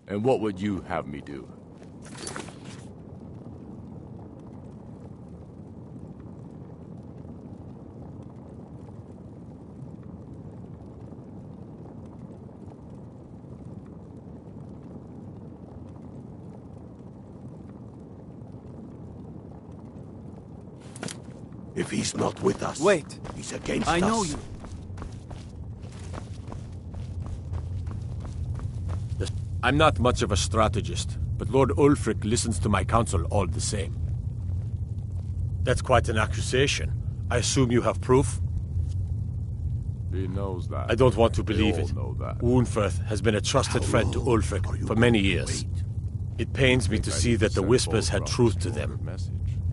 And what would you have me do? If he's not with us, wait. He's against us. I know you. I'm not much of a strategist, but Lord Ulfric listens to my counsel all the same. That's quite an accusation. I assume you have proof? He knows that. I don't want to believe They it. all know that. Woundfirth has been a trusted friend to Ulfric for many years. It pains me to see that the Whispers had truth to them.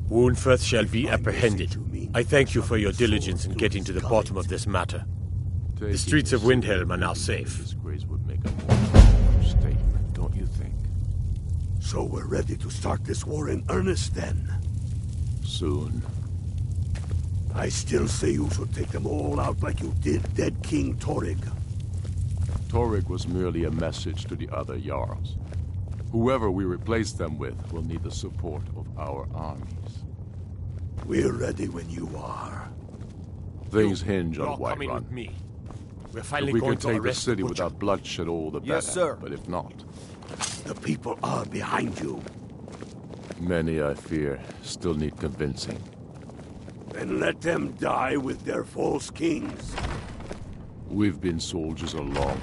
Woundfirth shall be apprehended. I thank you for your diligence in getting to the bottom of this matter. The streets of Windhelm are now safe. Disgrace would make a more statement, don't you think? So we're ready to start this war in earnest then? Soon. I still say you should take them all out like you did dead King Torrig. Torrig was merely a message to the other Jarls. Whoever we replace them with will need the support of our armies. We're ready when you are. Things hinge You're on coming Whiterun. with me. We're If finally we going can to take the arrest city Butcher. without bloodshed, all the better. Yes, sir. But if not, The people are behind you. many, I fear, still need convincing. Then let them die with their false kings. We've been soldiers along.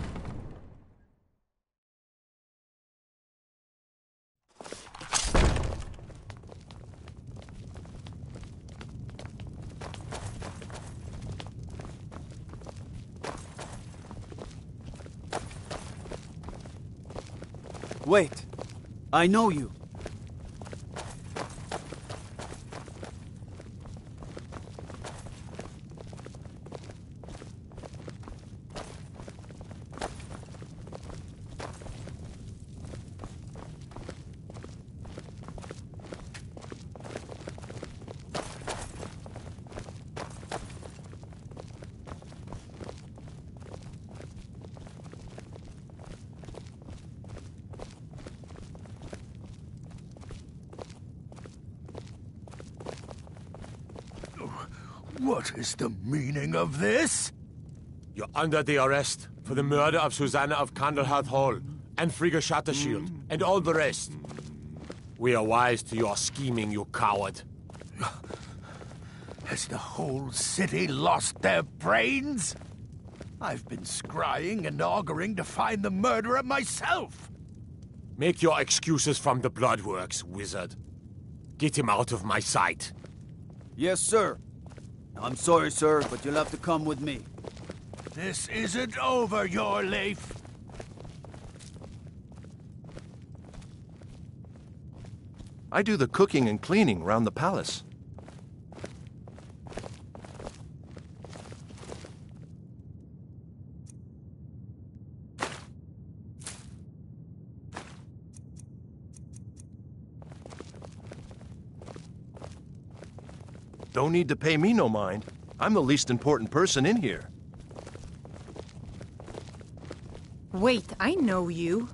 Wait. I know you. What is the meaning of this? You're under the arrest for the murder of Susanna of Candlehearth Hall and Frigga Shattershield and all the rest. We are wise to your scheming, you coward. Has the whole city lost their brains? I've been scrying and auguring to find the murderer myself. Make your excuses from the bloodworks, wizard. Get him out of my sight. Yes, sir. I'm sorry, sir, but you'll have to come with me. This isn't over, your Leif. I do the cooking and cleaning around the palace. Don't need to pay me no mind. I'm the least important person in here. Wait, I know you.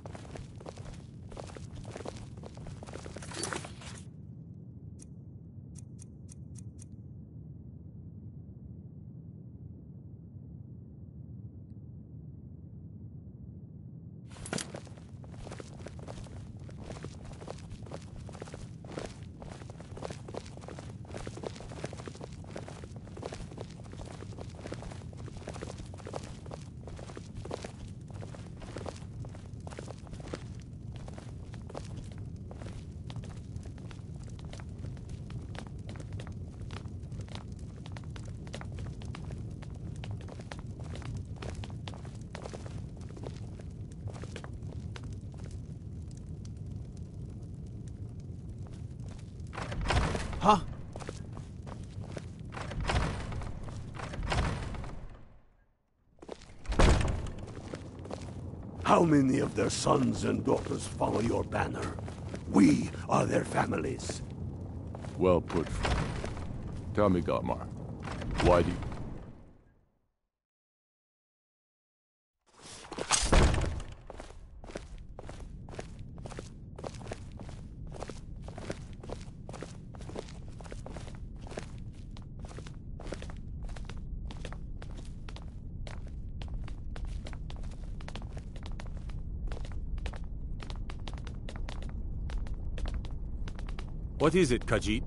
Huh? How many of their sons and daughters follow your banner? We are their families. Well put, friend. Tell me, Galmar, why do you... What is it, Khajiit?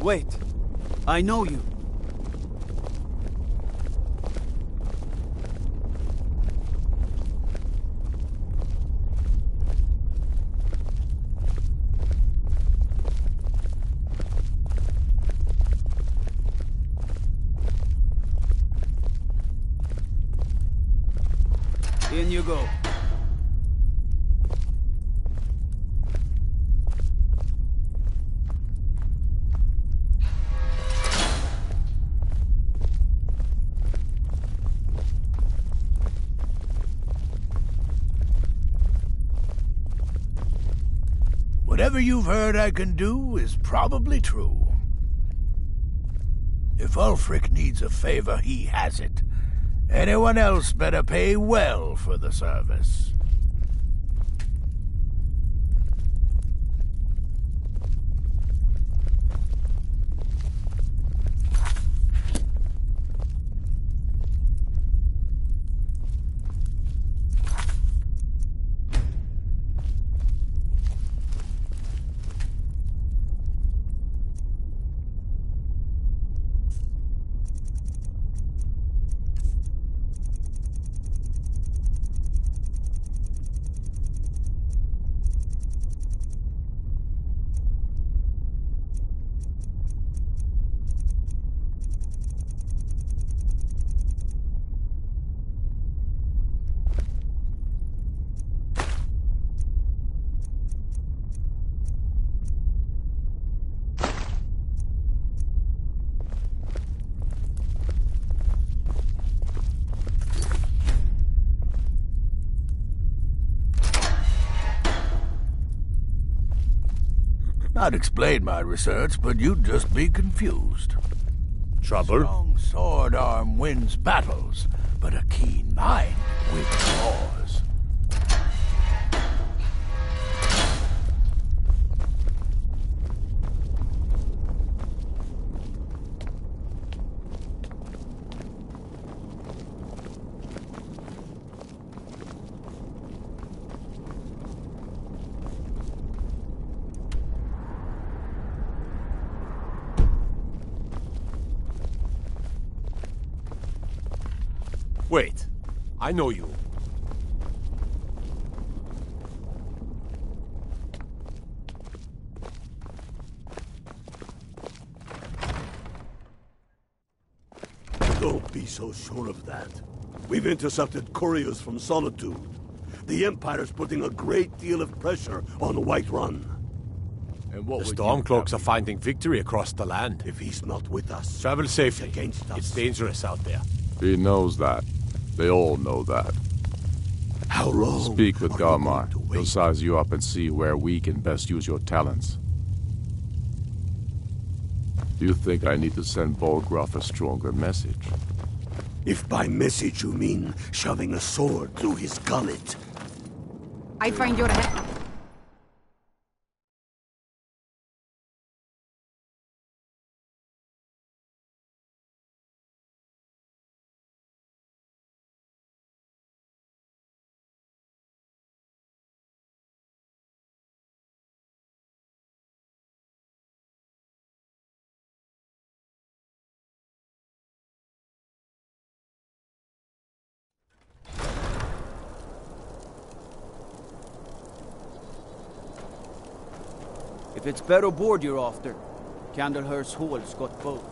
Wait, I know you. In you go. Whatever you've heard I can do is probably true. If Ulfric needs a favor, he has it. Anyone else better pay well for the service. I'd explain my research, but you'd just be confused. Trouble? Strong sword arm wins battles, but a keen mind wins wars. Wait, I know you. Don't be so sure of that. We've intercepted couriers from Solitude. The Empire's putting a great deal of pressure on Whiterun. And what The would Stormcloaks you are finding victory across the land. If he's not with us, Travel safely. against us. It's dangerous out there. He knows that. They all know that. how long? Speak with are you Galmar. going to He'll wait? size you up and see where we can best use your talents. Do you think I need to send Bolgraf a stronger message? If by message you mean shoving a sword through his gullet, I find your head. If it's better board you're after, Candlehurst Hall's got both.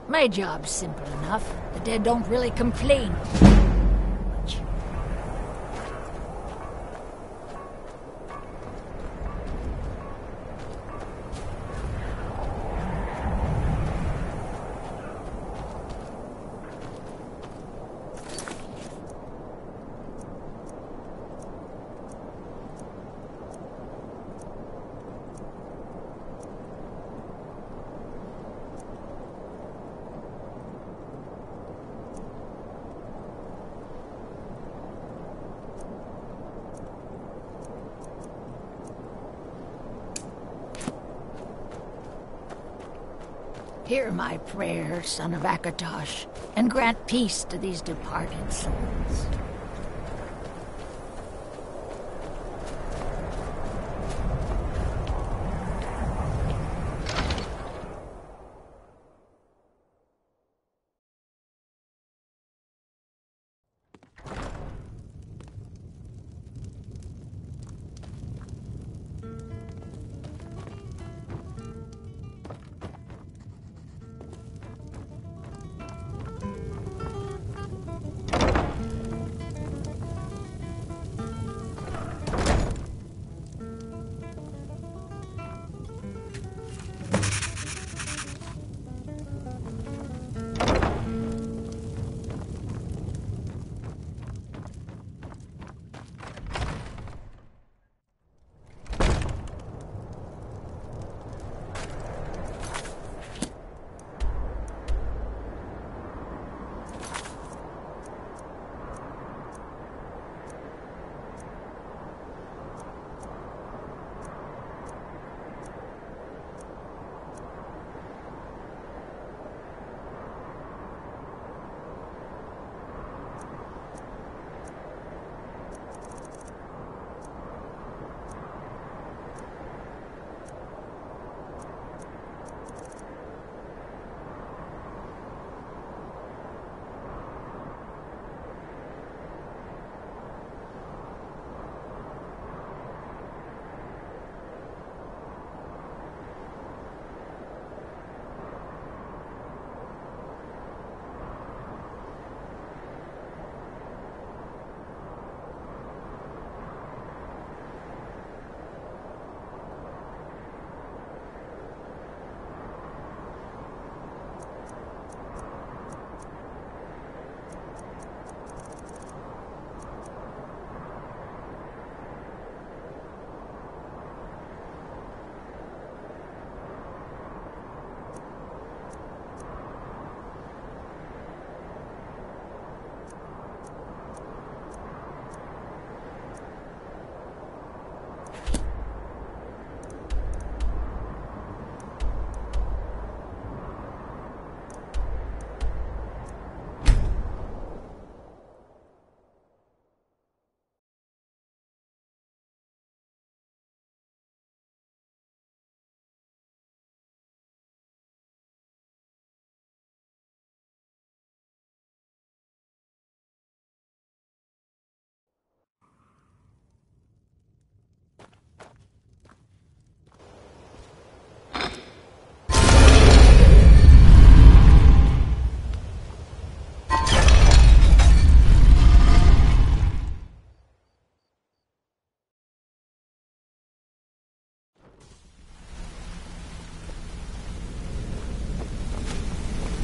My job's simple enough. The dead don't really complain much. Hear my prayer, son of Akatosh, and grant peace to these departed souls.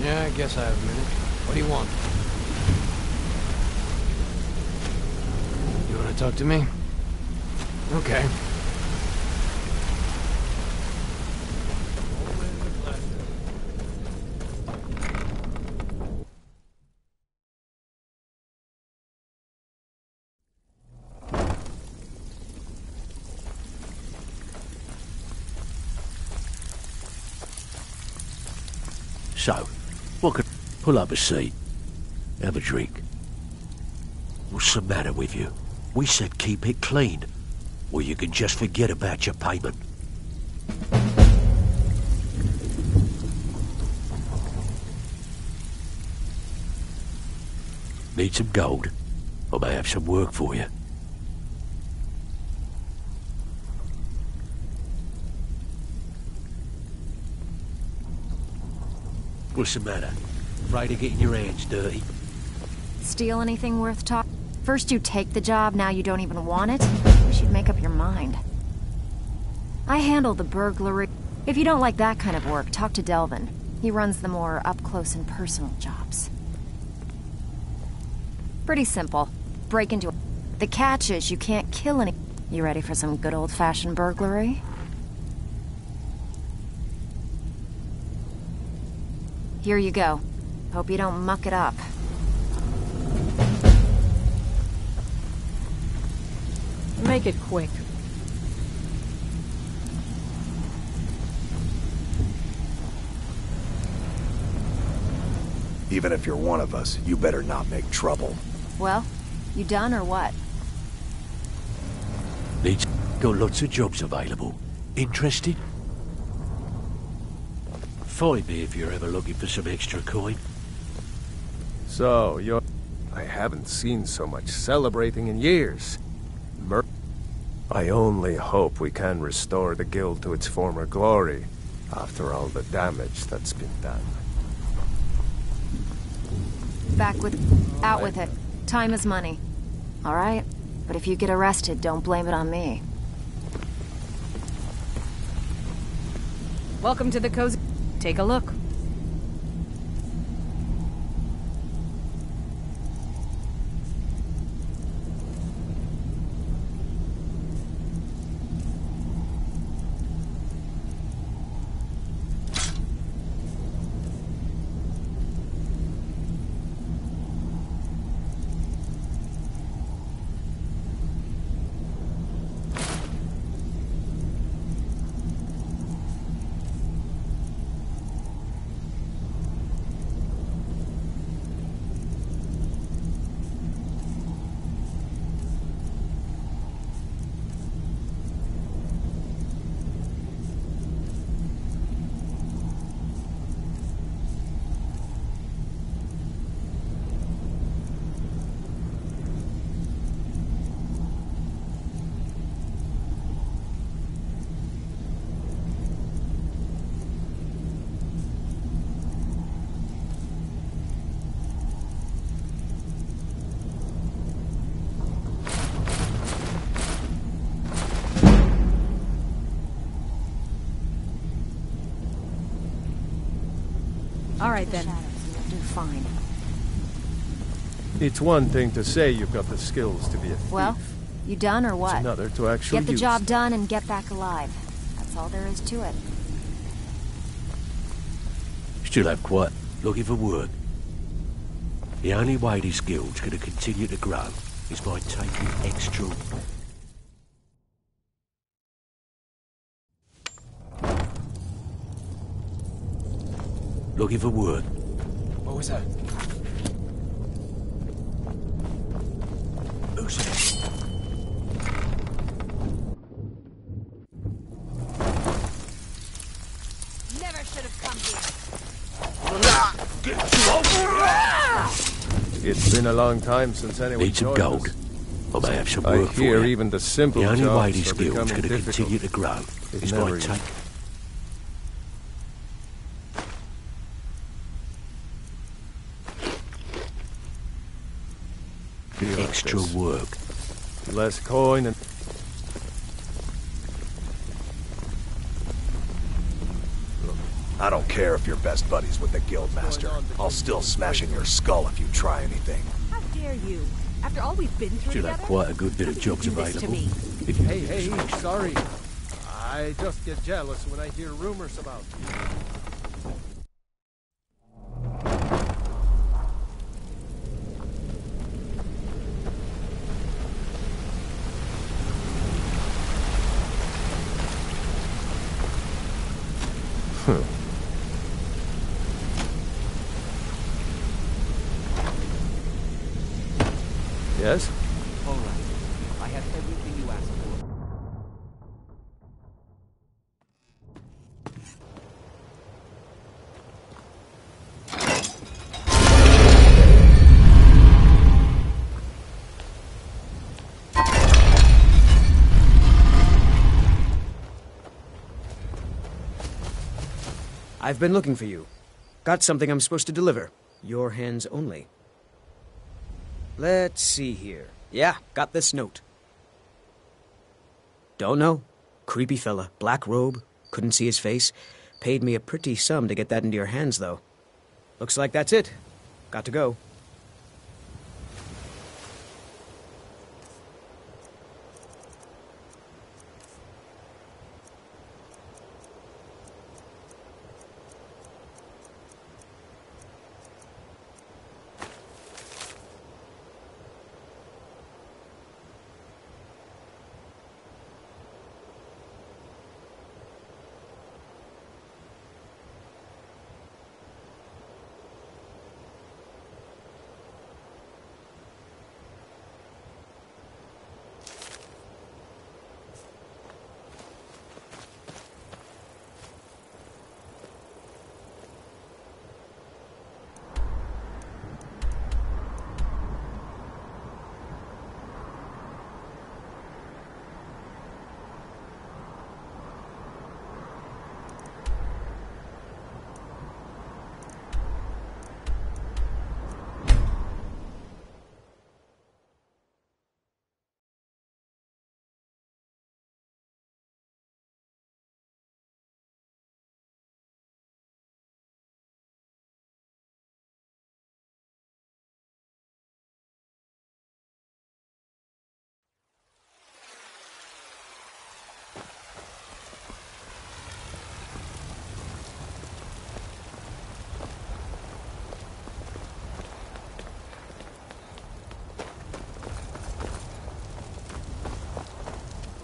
Yeah, I guess I have a minute. What do you want? You want to talk to me? Okay. So, what could... Pull up a seat. Have a drink. What's the matter with you? We said keep it clean, or you can just forget about your payment. Need some gold? I may have some work for you. What's the matter? Afraid of getting your hands dirty? Steal anything worth talking? First you take the job, now you don't even want it? Wish you'd make up your mind. I handle the burglary. If you don't like that kind of work, talk to Delvin. He runs the more up-close and personal jobs. Pretty simple. Break into... The catch is you can't kill any... You ready for some good old-fashioned burglary? Here you go. Hope you don't muck it up. Make it quick. Even if you're one of us, you better not make trouble. Well, you done or what? Got lots of jobs available. Interested? Find me if you're ever looking for some extra coin. So, you're... I haven't seen so much celebrating in years. I only hope we can restore the guild to its former glory, after all the damage that's been done. Out with it. Time is money. All right? But if you get arrested, don't blame it on me. Welcome to the cozy... Take a look. All right, then. You'll do fine. It's one thing to say you've got the skills to be a thief. Well, you done or what? It's another to actually Get the use job them. done and get back alive. That's all there is to it. Still have quite looking for work. The only way this guild's going to continue to grow is by taking extra... Looking for work. What was that? Who's that? Never should have come here. It's been a long time since anyone Need some joined gold. us. I may have some I work for hear you. even the simple The only jobs way this are guild's becoming going to difficult. continue to grow It is never by is. taking... extra this. work. Less coin and... I don't care. care if you're best buddies with the Guildmaster. I'll still smash in your skull if you try anything. How dare you? After all we've been through Should have together? quite a good bit of jobs Do this to available. me. If you Hey, sorry. I just get jealous when I hear rumors about you. Yes? All right. I have everything you asked for. I've been looking for you. Got something I'm supposed to deliver. Your hands only. Let's see here. Yeah, got this note. Don't know. Creepy fella. Black robe. Couldn't see his face. Paid me a pretty sum to get that into your hands, though. Looks like that's it. Got to go.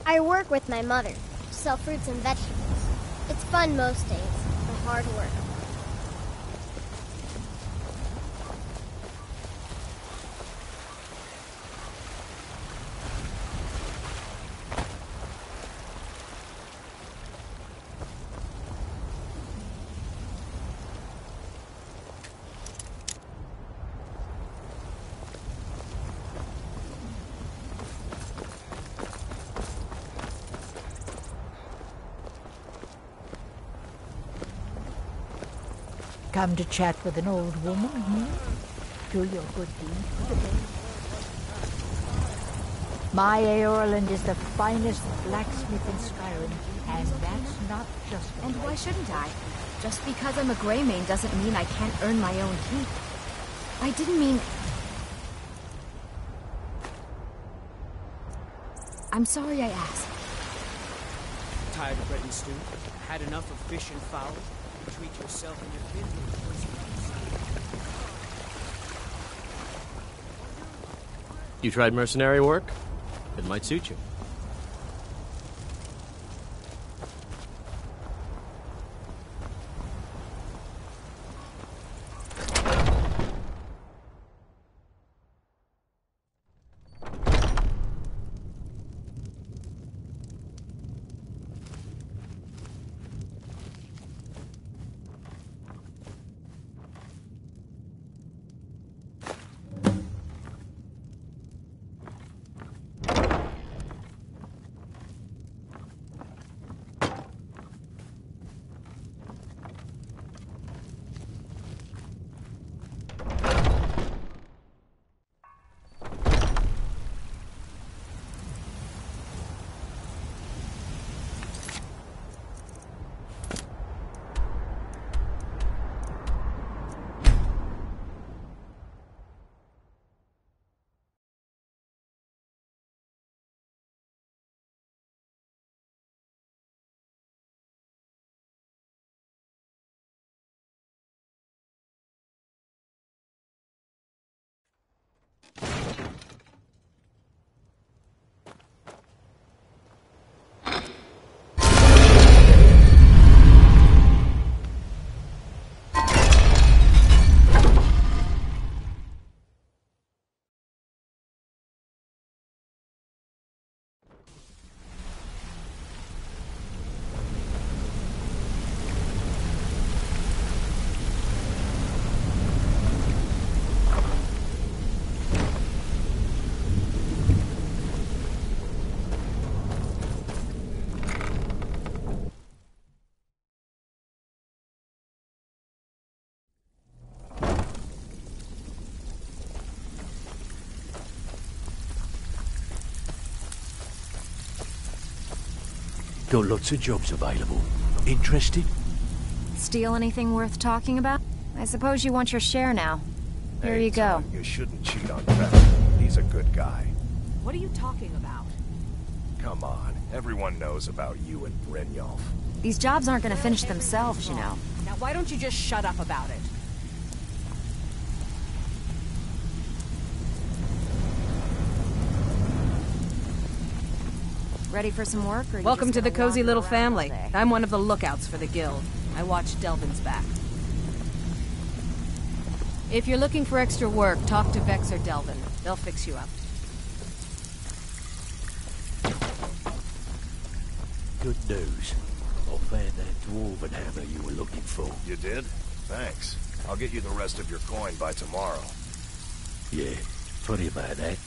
I work with my mother, sell fruits and vegetables. It's fun most days, but hard work. Come to chat with an old woman, Do your good deed for the day. My Aorland is the finest blacksmith in Skyrim, and that's not just... And why shouldn't I? Just because I'm a Greymane doesn't mean I can't earn my own keep. I didn't mean... I'm sorry I asked. Tired of bread and stew? Had enough of fish and fowl? Treat yourself and your kids with You tried mercenary work? It might suit you. Got lots of jobs available. Interested? Steal anything worth talking about? I suppose you want your share now. Here you go. You shouldn't cheat on Fetch. He's a good guy. What are you talking about? Come on, everyone knows about you and Brynjolf. These jobs aren't gonna finish themselves, you know. Now why don't you just shut up about it? Ready for some work, or Welcome to the cozy little family. all day? I'm one of the lookouts for the guild. I watch Delvin's back. If you're looking for extra work, talk to Vex or Delvin. They'll fix you up. Good news. I found that dwarven hammer you were looking for. You did? Thanks. I'll get you the rest of your coin by tomorrow. Yeah, funny about that.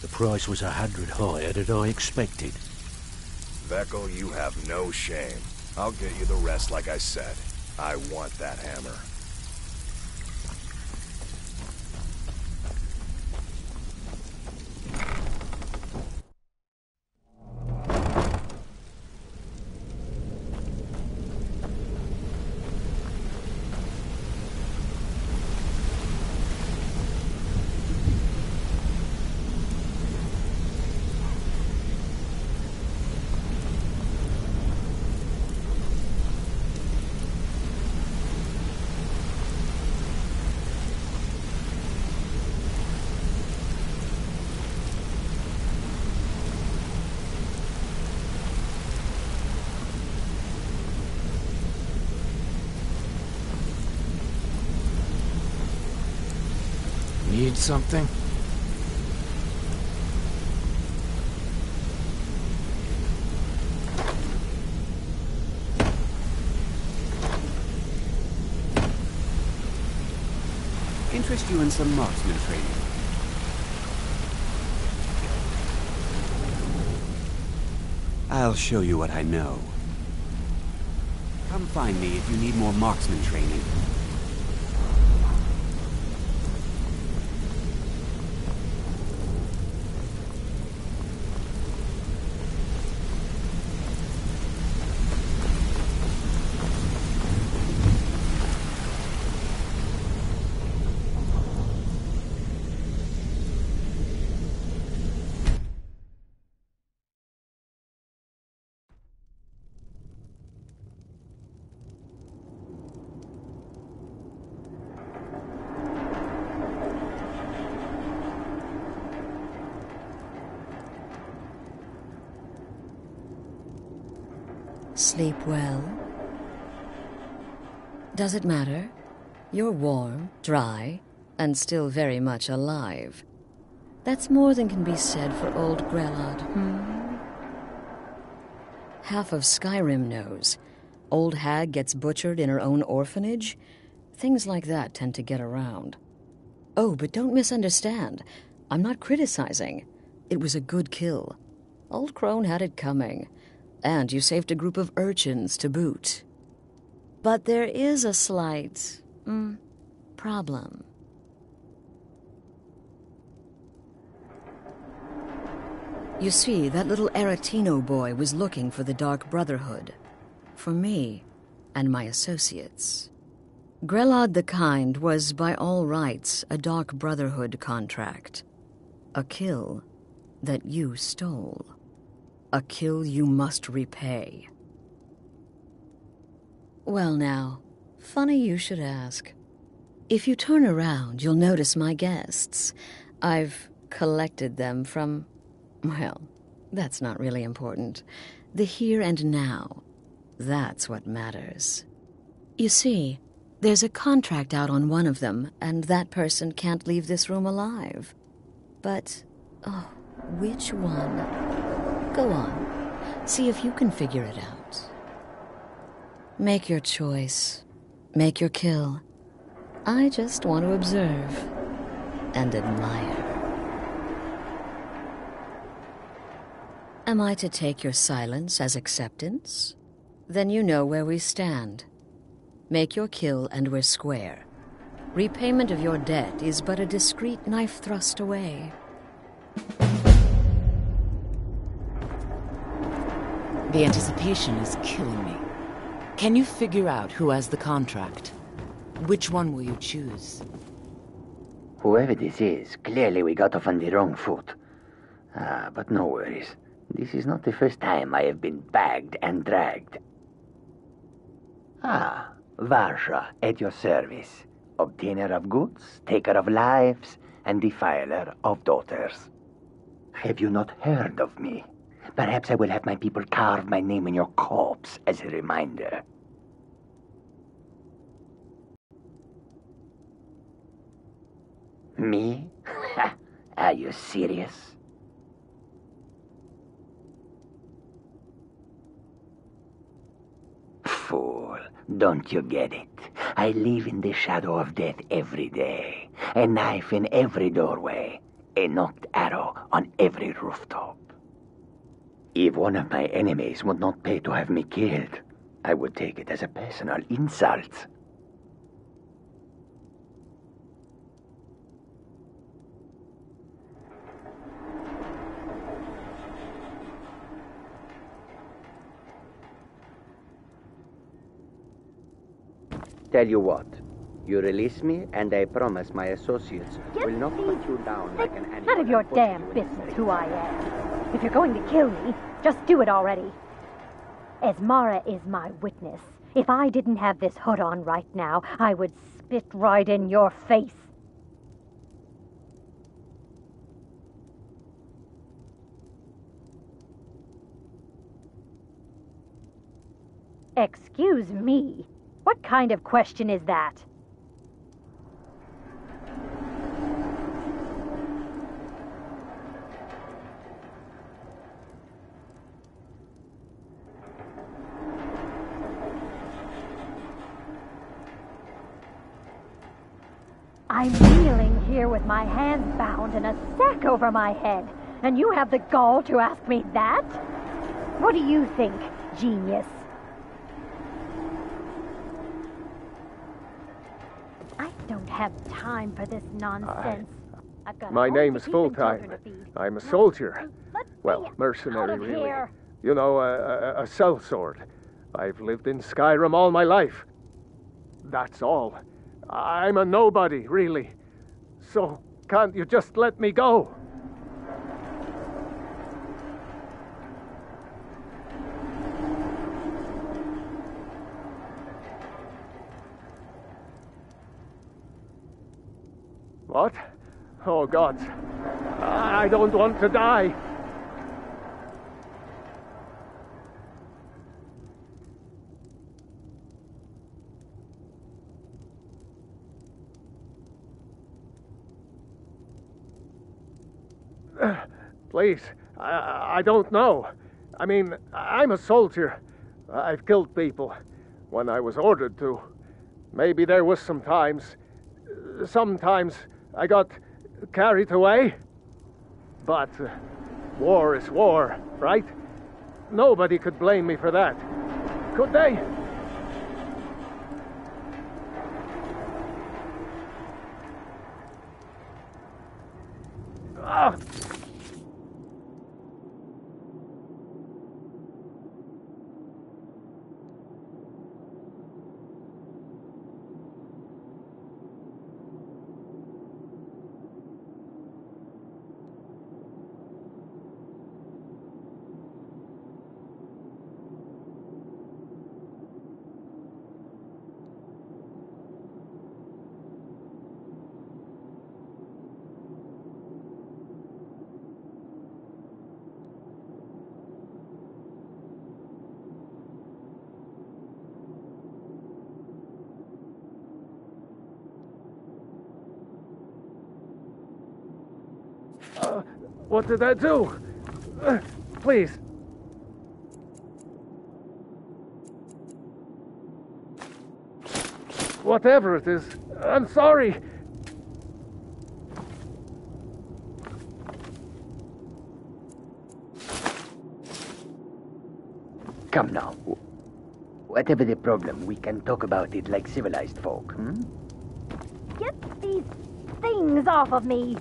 The price was 100 higher than I expected. Veckel, you have no shame. I'll get you the rest like I said. I want that hammer. Need something? Interest you in some marksman training? I'll show you what I know. Come find me if you need more marksman training. Sleep well? Does it matter? You're warm, dry, and still very much alive. That's more than can be said for old Grelod, Half of Skyrim knows. Old hag gets butchered in her own orphanage. Things like that tend to get around. Oh, but don't misunderstand. I'm not criticizing. It was a good kill. Old Crone had it coming. And you saved a group of urchins to boot. But there is a slight, problem. You see, that little Aretino boy was looking for the Dark Brotherhood. For me and my associates. Grelod the Kind was, by all rights, a Dark Brotherhood contract. A kill that you stole. A kill you must repay. Well now, funny you should ask. If you turn around, you'll notice my guests. I've collected them from, well, that's not really important. The here and now. That's what matters. You see, there's a contract out on one of them, and that person can't leave this room alive. But, oh, which one? Go on. See if you can figure it out. Make your choice. Make your kill. I just want to observe and admire. Am I to take your silence as acceptance? Then you know where we stand. Make your kill and we're square. Repayment of your debt is but a discreet knife thrust away. The anticipation is killing me. Can you figure out who has the contract? Which one will you choose? Whoever this is, clearly we got off on the wrong foot. But no worries. This is not the first time I have been bagged and dragged. Varsha, at your service. Obtainer of goods, taker of lives, and defiler of daughters. Have you not heard of me? Perhaps I will have my people carve my name in your corpse as a reminder. Me? Are you serious? Fool, don't you get it? I live in the shadow of death every day. A knife in every doorway. A knocked arrow on every rooftop. If one of my enemies would not pay to have me killed, I would take it as a personal insult. Tell you what, you release me, and I promise my associates will not put you down like an animal. None of your damn business who I am. If you're going to kill me, just do it already. Esmara is my witness. If I didn't have this hood on right now, I would spit right in your face. Excuse me. What kind of question is that? I'm kneeling here with my hands bound and a sack over my head, and you have the gall to ask me that? What do you think, genius? I don't have time for this nonsense. My name is Full-Time. I'm a soldier. Well, mercenary, really. Here. You know, a sellsword. I've lived in Skyrim all my life. That's all. I'm a nobody, really. So, can't you just let me go? What? Oh, God. I don't want to die. Please, I don't know. I mean, I'm a soldier. I've killed people when I was ordered to. Maybe there was sometimes I got carried away. But war is war, right? Nobody could blame me for that. Could they? Ah! What did I do? Please. Whatever it is, I'm sorry. Come now. Whatever the problem, we can talk about it like civilized folk, hmm? Get these things off of me!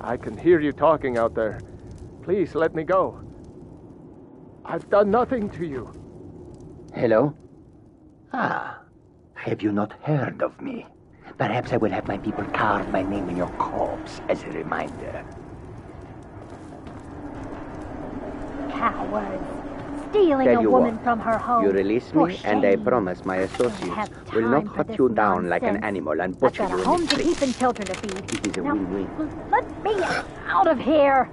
I can hear you talking out there. Please, let me go. I've done nothing to you. Hello? Ah, have you not heard of me? Perhaps I will have my people carve my name in your corpse as a reminder. Cowards. Stealing a woman from her home. You release me, and I promise my associates will not hunt you down like an animal and butcher you in the home to street. keep and children to feed. It is a win-win. Let me out of here.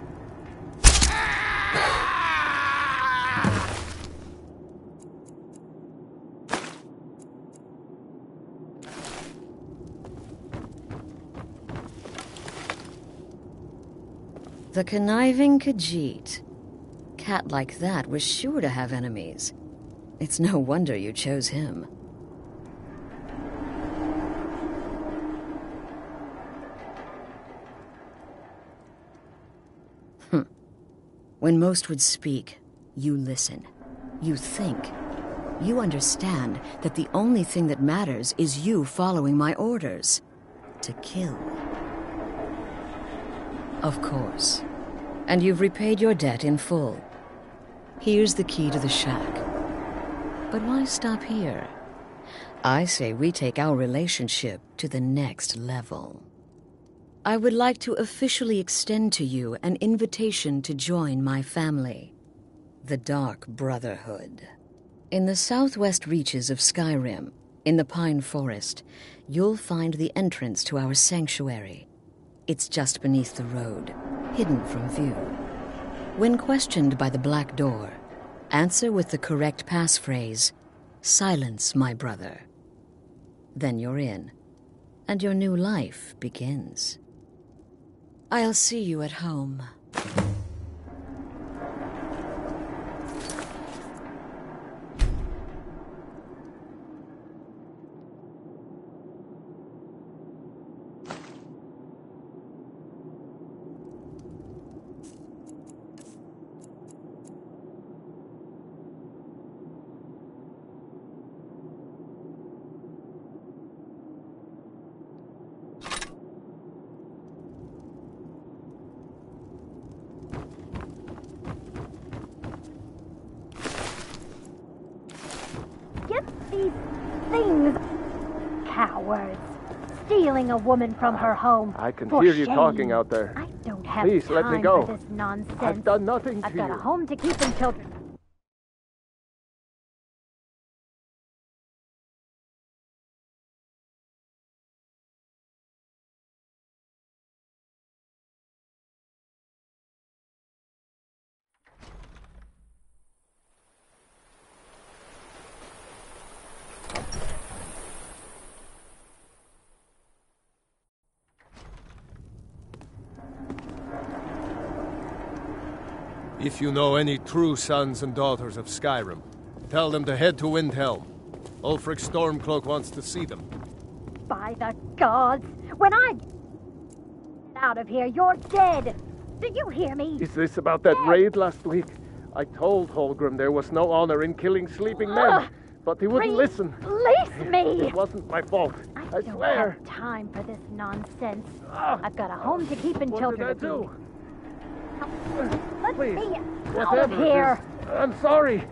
The conniving Khajiit. Cat like that was sure to have enemies. It's no wonder you chose him. When most would speak, you listen. You think. You understand that the only thing that matters is you following my orders. To kill. Of course. And you've repaid your debt in full. Here's the key to the shack. But why stop here? I say we take our relationship to the next level. I would like to officially extend to you an invitation to join my family, the Dark Brotherhood. In the southwest reaches of Skyrim, in the Pine Forest, you'll find the entrance to our sanctuary. It's just beneath the road, hidden from view. When questioned by the Black Door, answer with the correct passphrase, "Silence, my brother." Then you're in, and your new life begins. I'll see you at home. Cowards. Stealing a woman from her home. I can For hear you shame. talking out there. I don't have Please, time let me go. for this nonsense. I've done nothing to I've got you. a home to keep and children. If you know any true sons and daughters of Skyrim, tell them to head to Windhelm. Ulfric Stormcloak wants to see them. By the gods! When I get out of here, you're dead! Do you hear me? Is this about that raid last week? I told Holgrim there was no honor in killing sleeping men, but he wouldn't listen. Release me! It wasn't my fault. I swear. Have time for this nonsense. I've got a home to keep and children to feed. Let Please, me out whatever of it here! is, I'm sorry.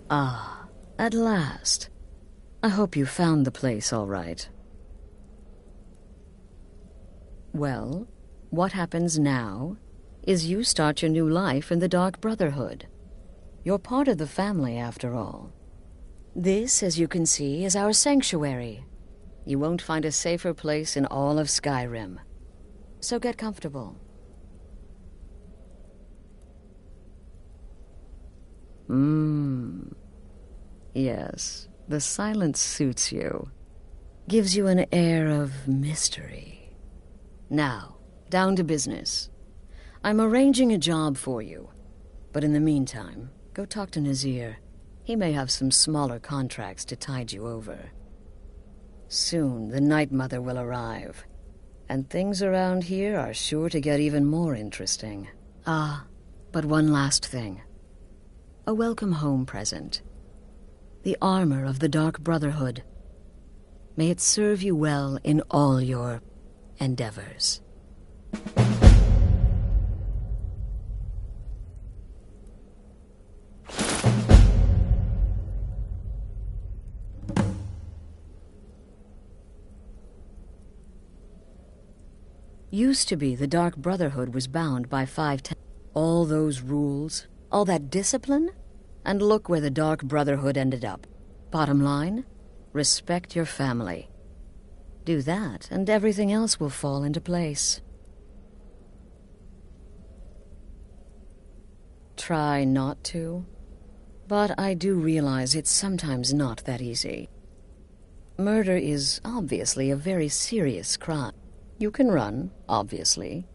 Ah, at last. I hope you found the place all right. Well, what happens now is you start your new life in the Dark Brotherhood. You're part of the family, after all. This, as you can see, is our sanctuary. You won't find a safer place in all of Skyrim. So get comfortable. Yes, the silence suits you. Gives you an air of mystery. Now, down to business. I'm arranging a job for you. But in the meantime, go talk to Nazir. He may have some smaller contracts to tide you over. Soon, the Night Mother will arrive. And things around here are sure to get even more interesting. Ah, but one last thing. A welcome home present. The armor of the Dark Brotherhood. May it serve you well in all your endeavors. Used to be the Dark Brotherhood was bound by 510. All those rules, all that discipline, and look where the Dark Brotherhood ended up. Bottom line, respect your family. Do that, and everything else will fall into place. Try not to, but I do realize it's sometimes not that easy. Murder is obviously a very serious crime. You can run, obviously,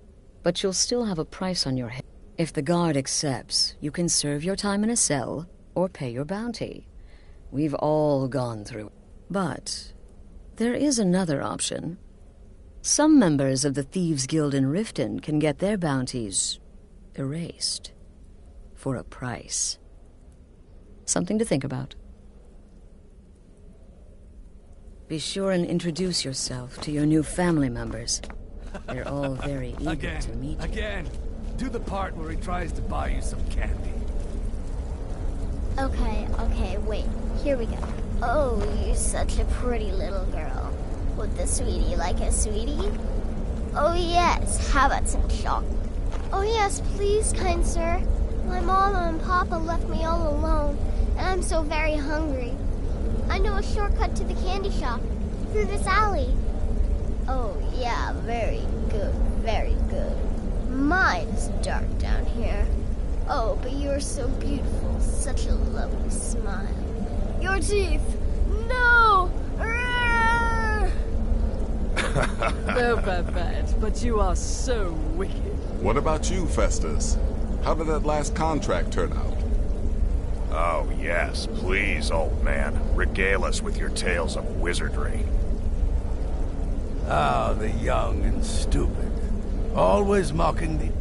but you'll still have a price on your head. If the guard accepts, you can serve your time in a cell or pay your bounty. We've all gone through it. But there is another option. Some members of the Thieves' Guild in Riften can get their bounties erased for a price. Something to think about. Be sure and introduce yourself to your new family members. They're all very eager to meet you. Again! Do the part where he tries to buy you some candy. Okay, wait. Here we go. Oh, you're such a pretty little girl. Would the sweetie like a sweetie? Oh yes, how about some chocolate? Oh yes, please, kind sir. My mama and papa left me all alone, and I'm so very hungry. I know a shortcut to the candy shop, through this alley. Oh yeah, very good, very good. My, it's dark down here. Oh, but you're so beautiful, such a lovely smile. Your teeth! No! No, Babette, but you are so wicked. What about you, Festus? How did that last contract turn out? Oh, yes, please, old man. Regale us with your tales of wizardry. Ah, the young and stupid. Always mocking the...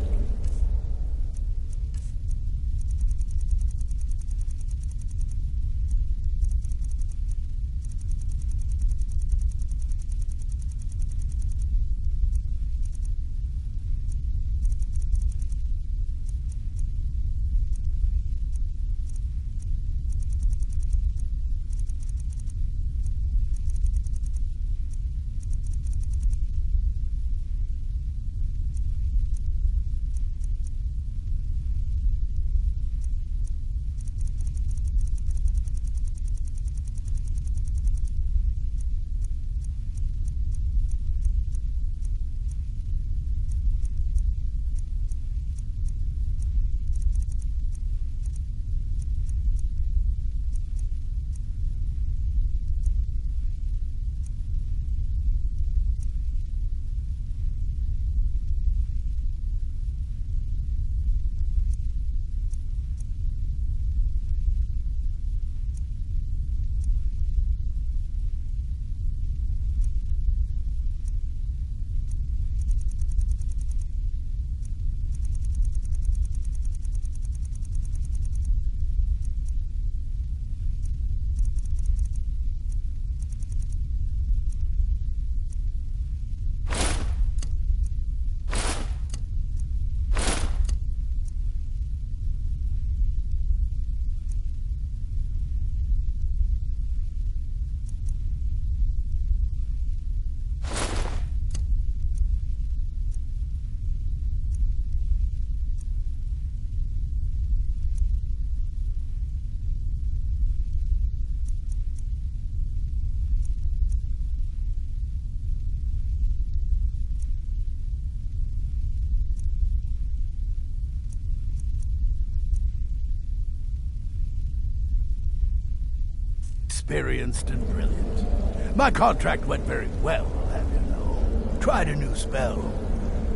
experienced and brilliant. My contract went very well, I'll have you know. Tried a new spell.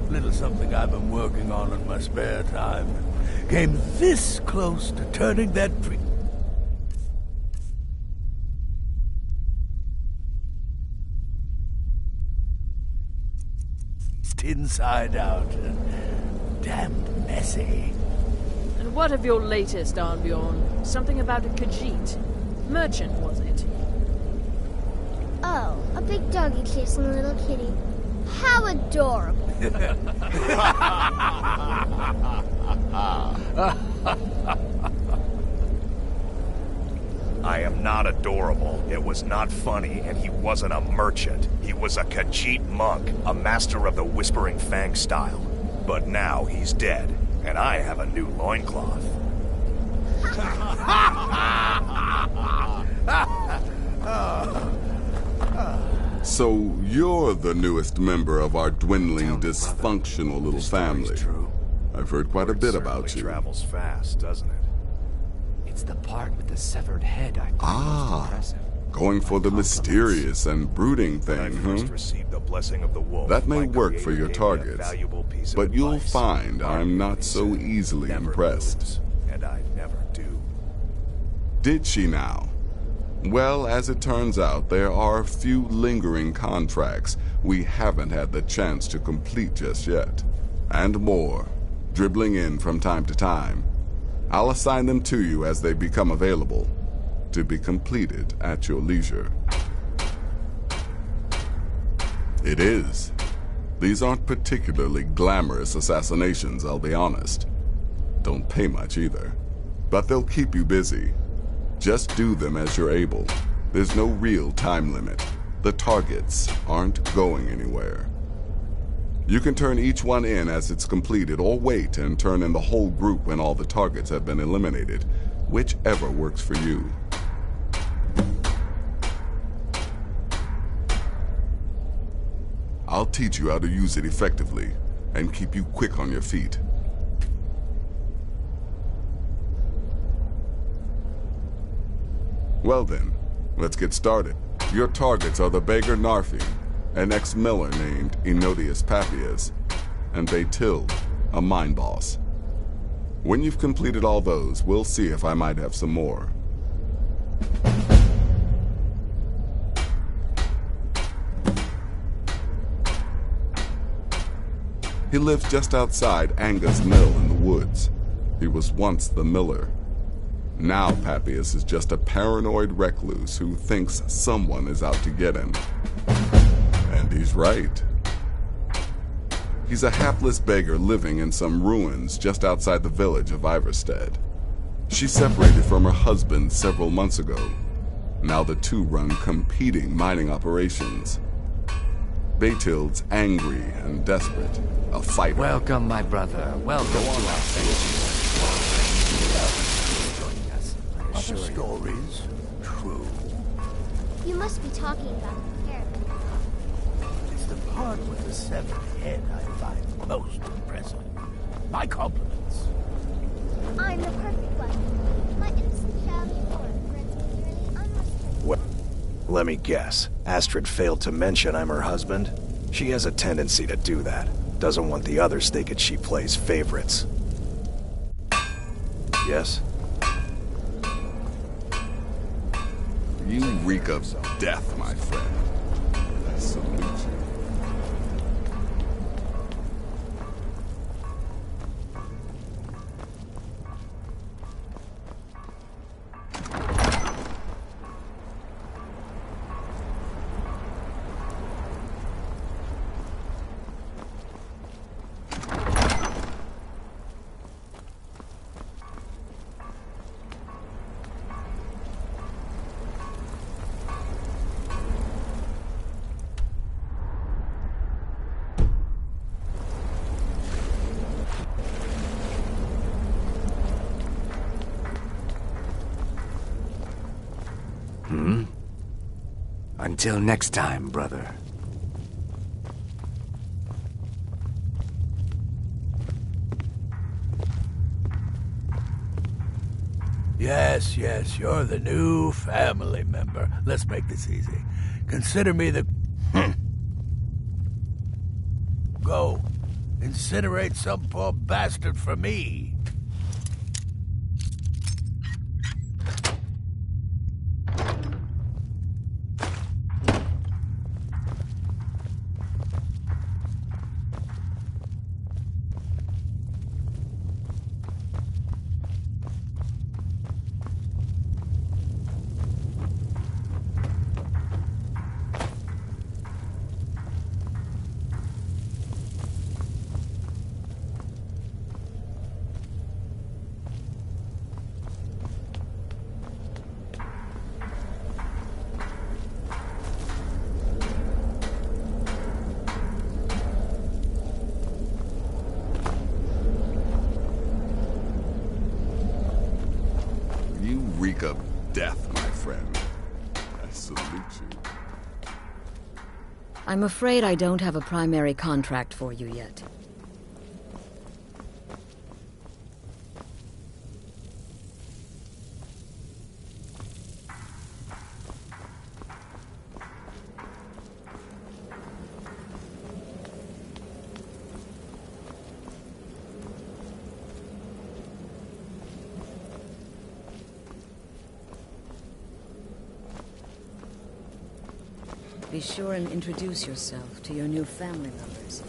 Little something I've been working on in my spare time. Came this close to turning that inside out and damned messy. And what of your latest, Arnbjorn? Something about a Khajiit. Merchant, was it? Oh, a big doggy chasing a little kitty. How adorable. I am not adorable. It was not funny, and he wasn't a merchant. He was a Khajiit monk, a master of the Whispering Fang style. But now he's dead, and I have a new loincloth. So you're the newest member of our dwindling, dysfunctional little family. I've heard quite a bit about you. Travels fast, doesn't it? It's the part with the severed head I find most impressive. Going for the mysterious and brooding thing, huh? That may work for your targets, but you'll find I'm not so easily impressed. And I never do. Did she now? Well, as it turns out, there are a few lingering contracts we haven't had the chance to complete just yet. And more, dribbling in from time to time. I'll assign them to you as they become available, to be completed at your leisure. It is. These aren't particularly glamorous assassinations, I'll be honest. Don't pay much either. But they'll keep you busy. Just do them as you're able. There's no real time limit. The targets aren't going anywhere. You can turn each one in as it's completed, or wait and turn in the whole group when all the targets have been eliminated, whichever works for you. I'll teach you how to use it effectively, and keep you quick on your feet. Well then, let's get started. Your targets are the beggar Narfi, an ex-miller named Enotius Papias, and Baytil, a mine boss. When you've completed all those, we'll see if I might have some more. He lives just outside Anga's mill in the woods. He was once the miller. Now Papias is just a paranoid recluse who thinks someone is out to get him. And he's right. He's a hapless beggar living in some ruins just outside the village of Iverstead. She separated from her husband several months ago. Now the two run competing mining operations. Baytild's angry and desperate, a fighter. Welcome, my brother. Welcome to our family. Other stories? True. You must be talking about the caravan. It's the part with the severed head I find most impressive. My compliments. I'm the perfect one. My innocent child is born, grants me nearly unrestricted. Well, let me guess. Astrid failed to mention I'm her husband? She has a tendency to do that. Doesn't want the others thinking she plays favorites. Yes? You reek of death, my friend. I salute you. Until next time, brother. Yes, you're the new family member. Let's make this easy. Consider me the... Go. Incinerate some poor bastard for me. You reek of death, my friend. I salute you. I'm afraid I don't have a primary contract for you yet. Be sure and introduce yourself to your new family members.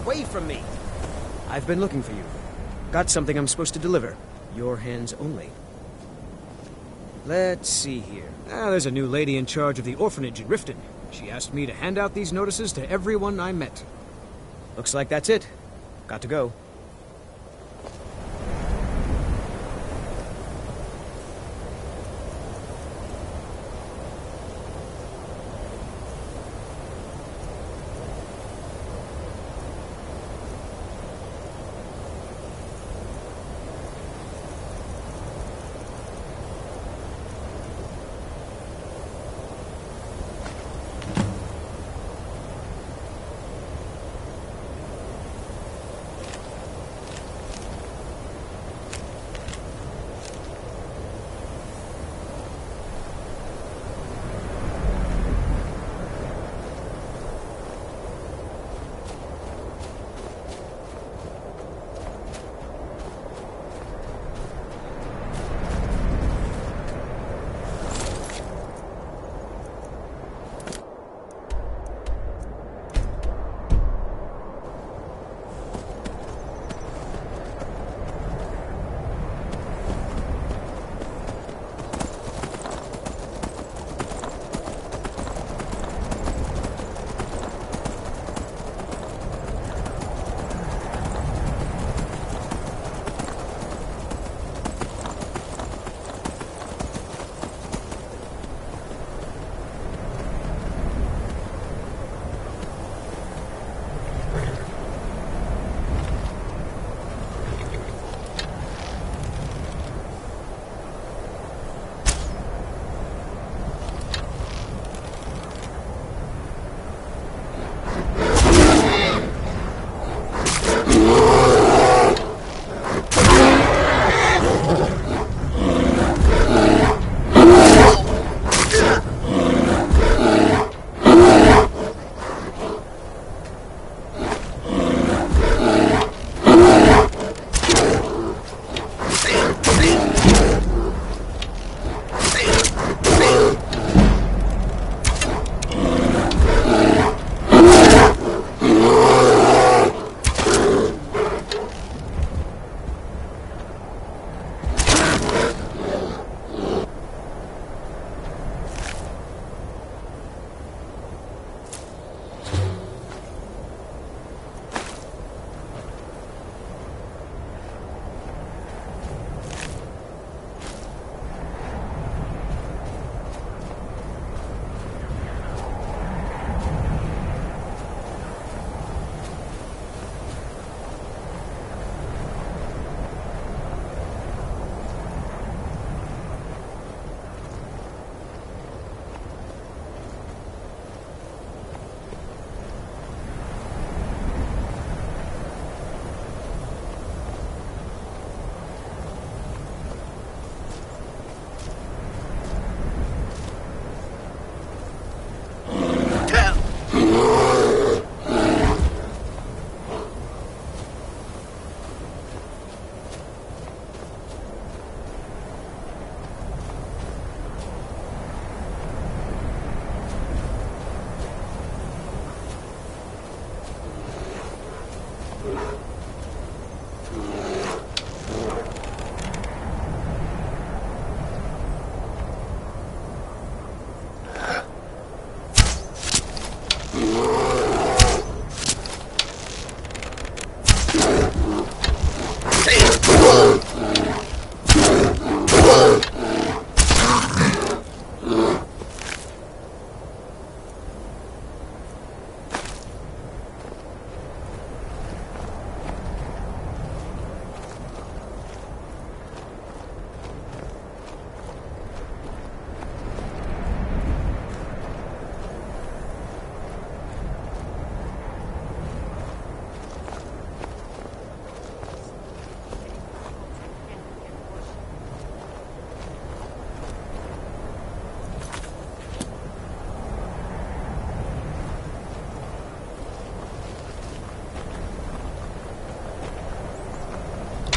away from me! I've been looking for you. Got something I'm supposed to deliver. Your hands only. Let's see here. There's a new lady in charge of the orphanage in Riften. She asked me to hand out these notices to everyone I met. Looks like that's it. Got to go.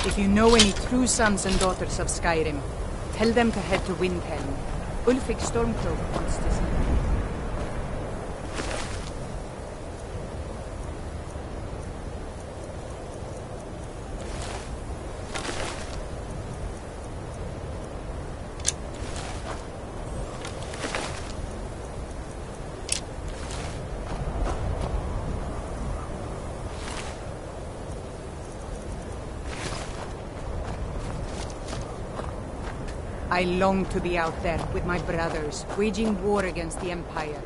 If you know any true sons and daughters of Skyrim, tell them to head to Windhelm. Ulfric Stormcloak wants to see them. I long to be out there with my brothers, waging war against the Empire.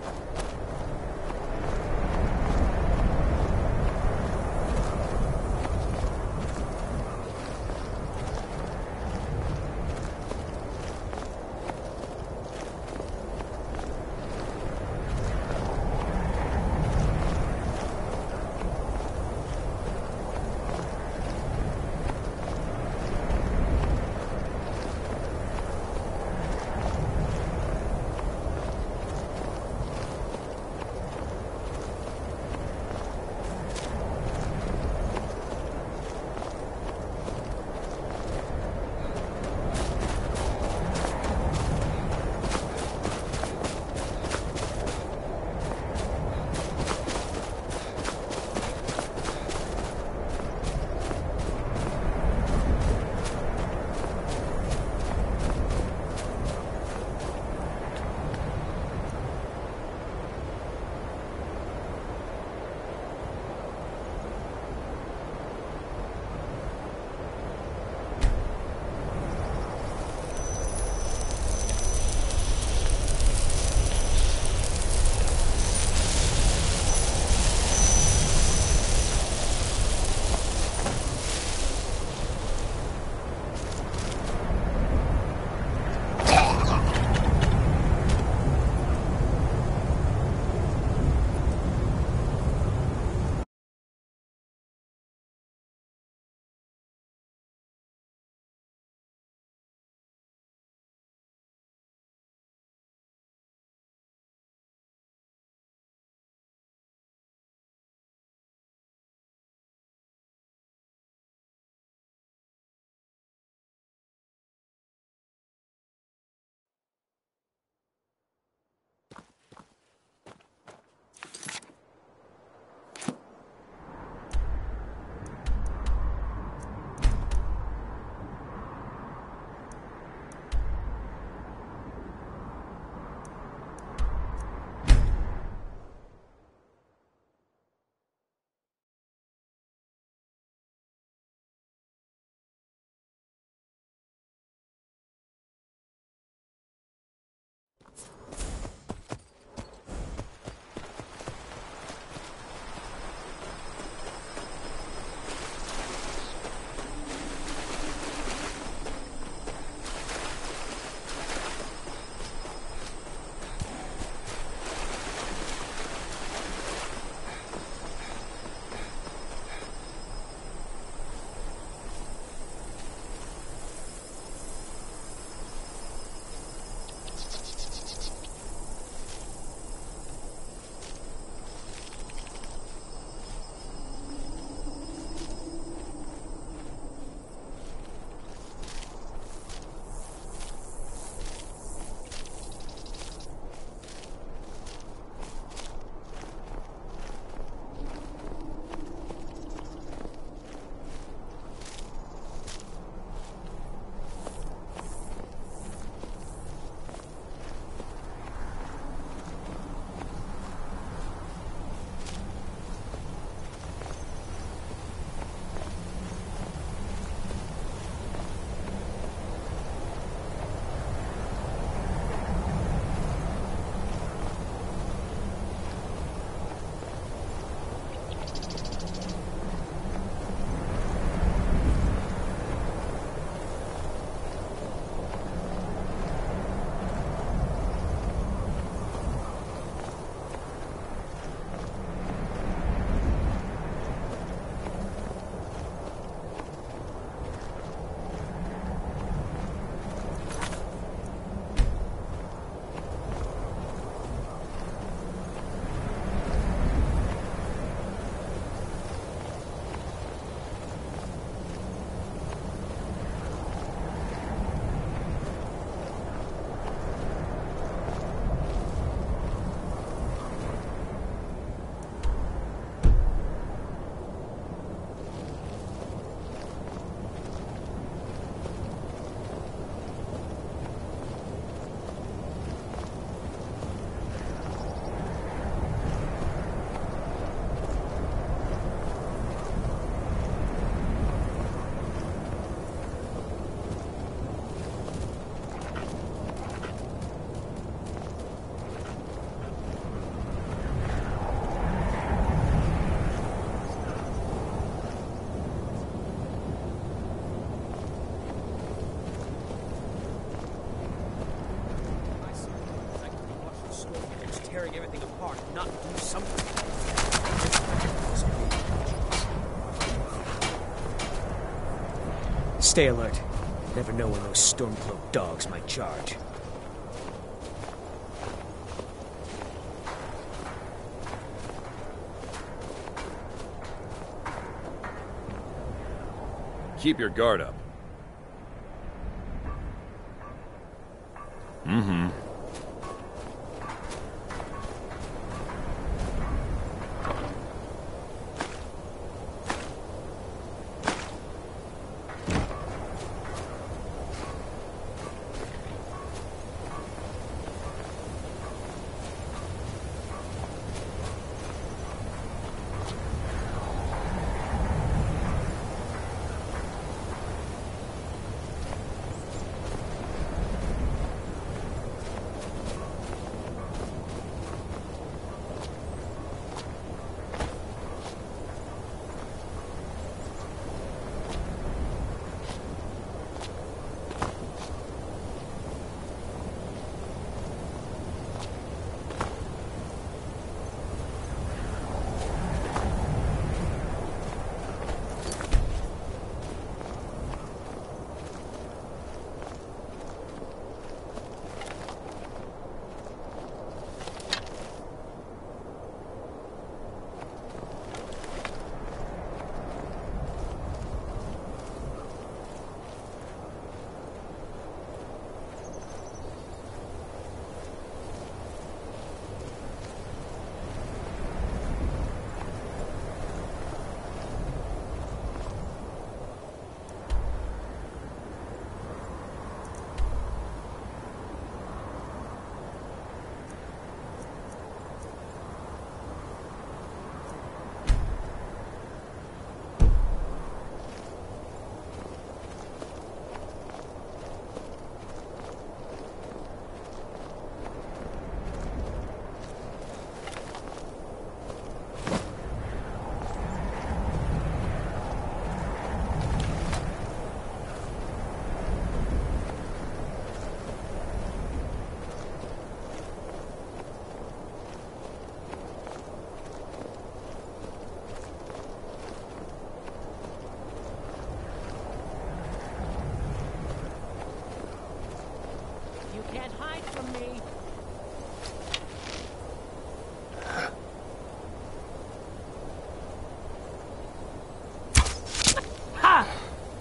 heart not do something. Stay alert. Never know when those Stormcloak dogs might charge. Keep your guard up. Mm-hmm.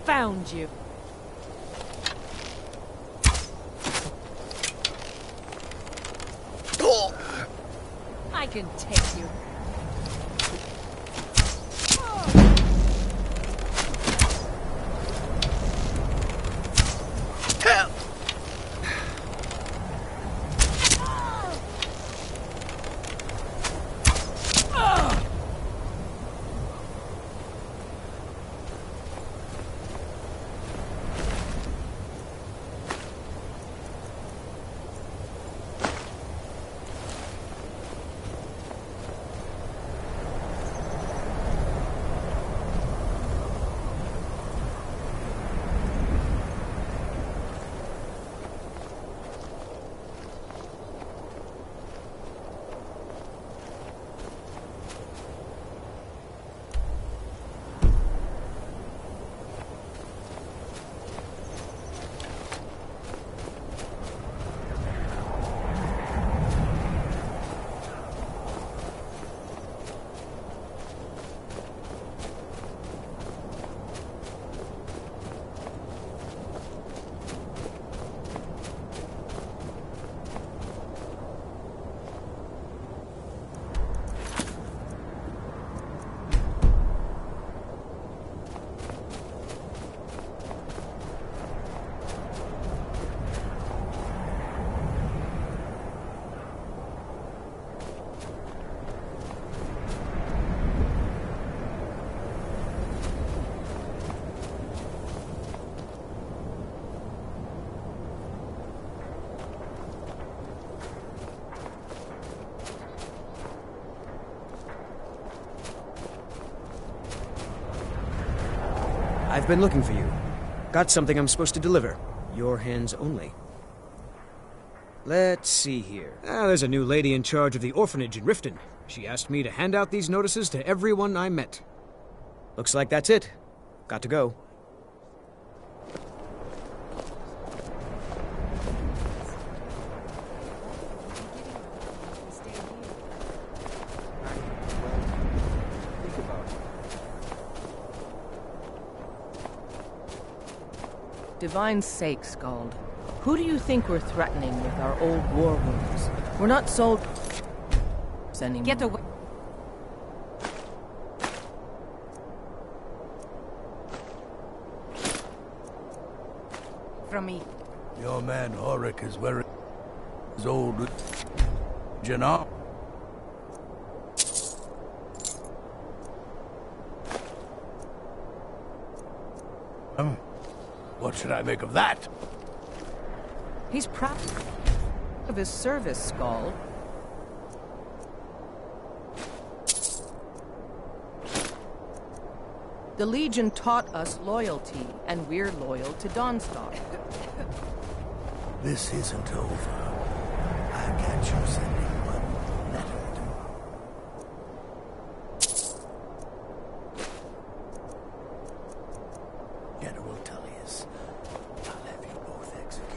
Found you. I can take you. I've been looking for you. Got something I'm supposed to deliver. Your hands only. Let's see here. There's a new lady in charge of the orphanage in Riften. She asked me to hand out these notices to everyone I met. Looks like that's it. Got to go. Divine sake, Scald. Who do you think we're threatening with our old war wounds? We're not soldiers anymore. Get away. From me. Your man Horik is wearing his old Janam. What should I make of that? He's proud of his service, Scald. The Legion taught us loyalty, and we're loyal to Dawnstar. This isn't over. I catch you sending one letter tomorrow. General Tullius, I'll have you both executed.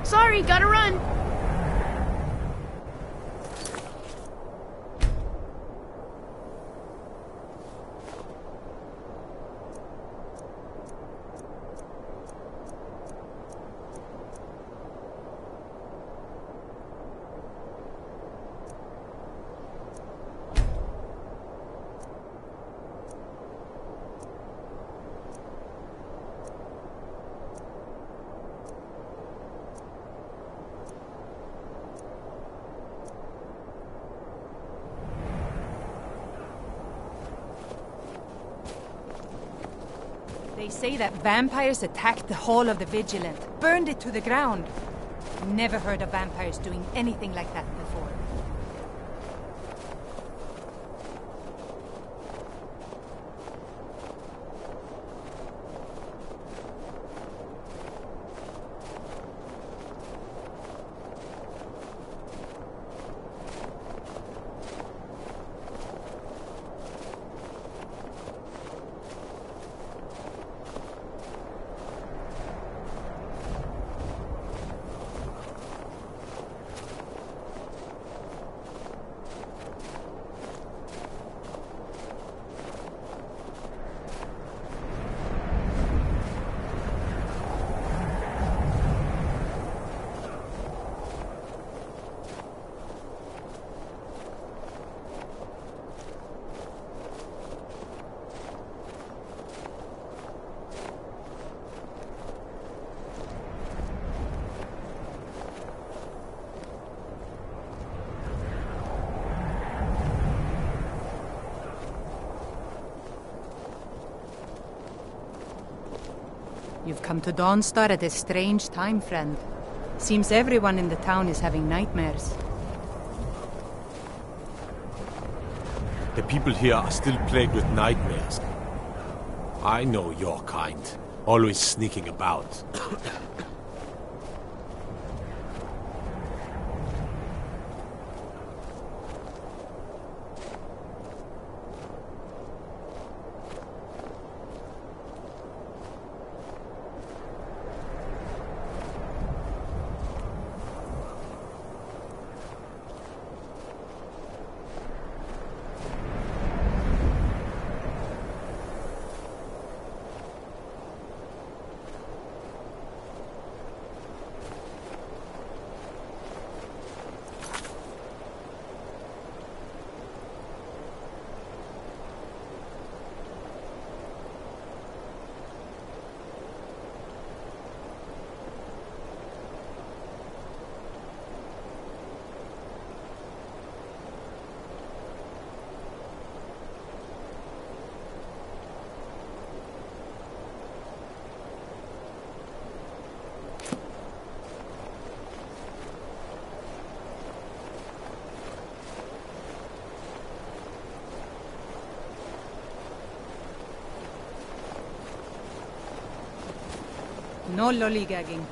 Sorry, gotta run! They say that vampires attacked the Hall of the Vigilant, burned it to the ground. Never heard of vampires doing anything like that before. You've come to Dawnstar at a strange time, friend. Seems everyone in the town is having nightmares. The people here are still plagued with nightmares. I know your kind. Always sneaking about. No lollygagging.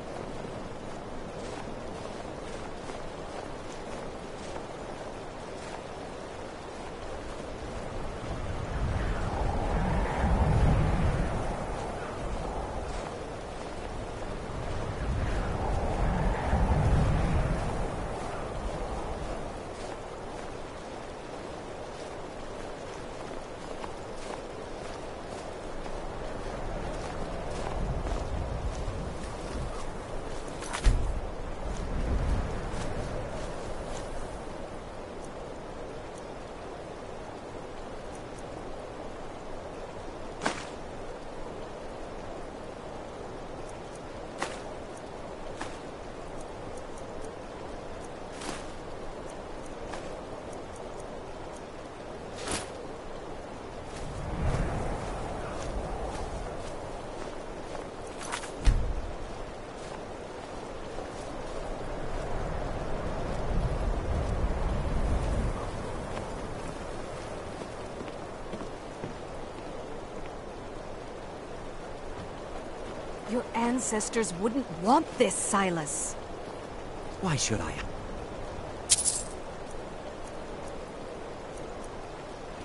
Your ancestors wouldn't want this, Silas. Why should I?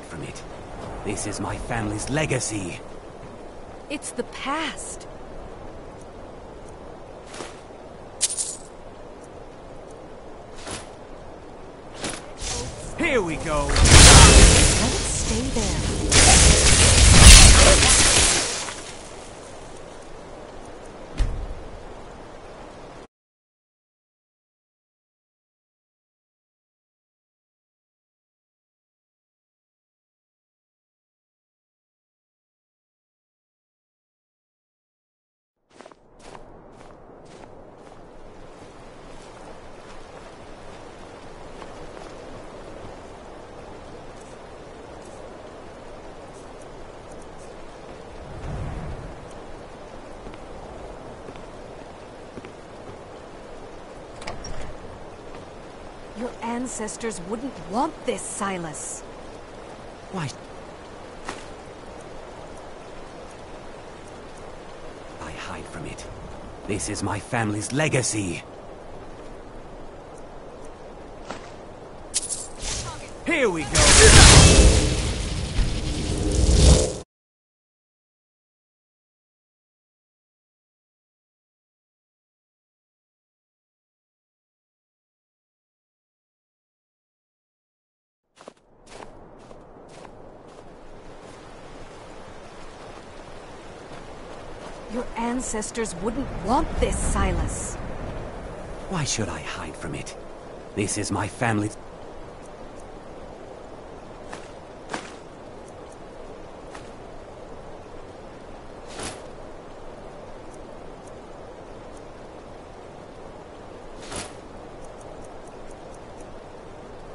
From it. This is my family's legacy. It's the past. Here we go. Let it stay there. Your ancestors wouldn't want this, Silas. Why? I hide from it. This is my family's legacy. Here we go. Your ancestors wouldn't want this, Silas. Why should I hide from it? This is my family's...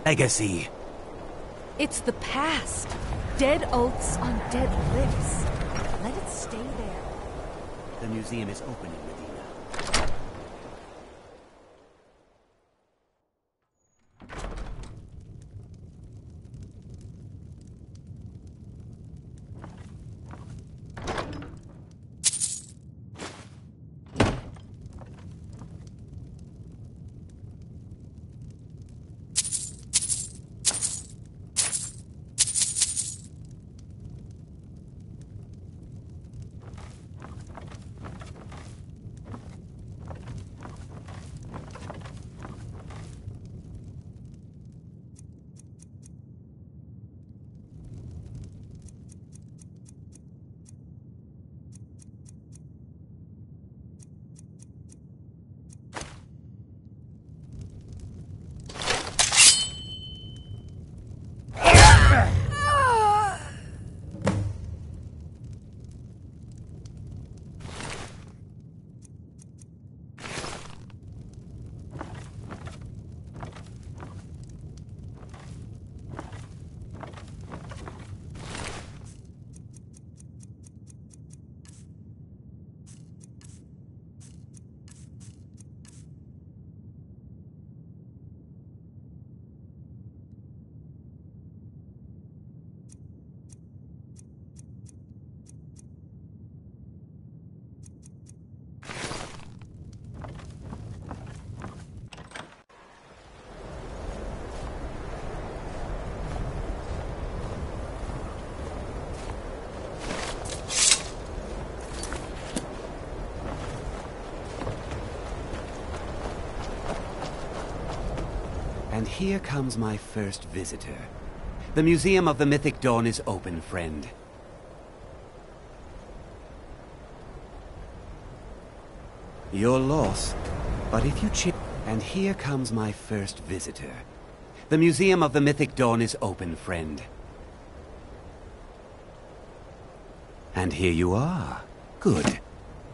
legacy. It's the past. Dead oaths on dead lips. Let it stay there. The museum is opening, Medina. And here comes my first visitor. The Museum of the Mythic Dawn is open, friend. Your loss, but if you And here comes my first visitor. The Museum of the Mythic Dawn is open, friend. And here you are. Good.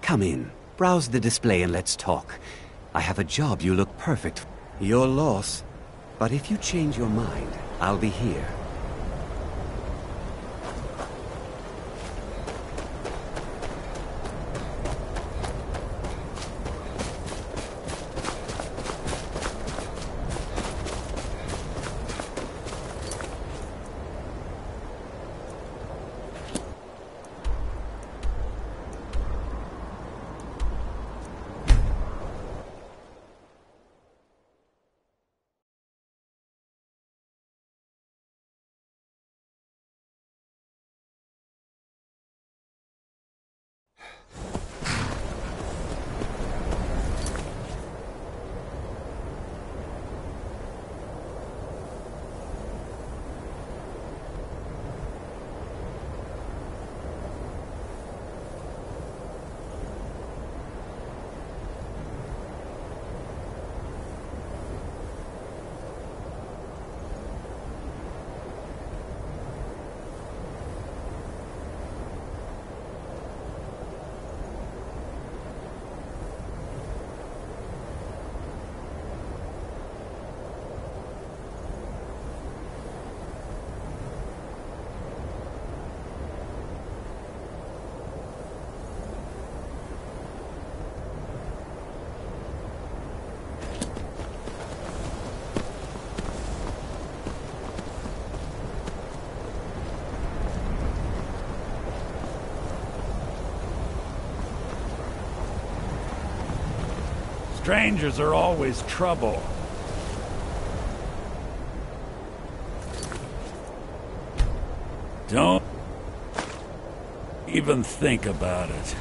Come in. Browse the display and let's talk. I have a job you look perfect. Your loss, but if you change your mind, I'll be here. Strangers are always trouble. Don't even think about it.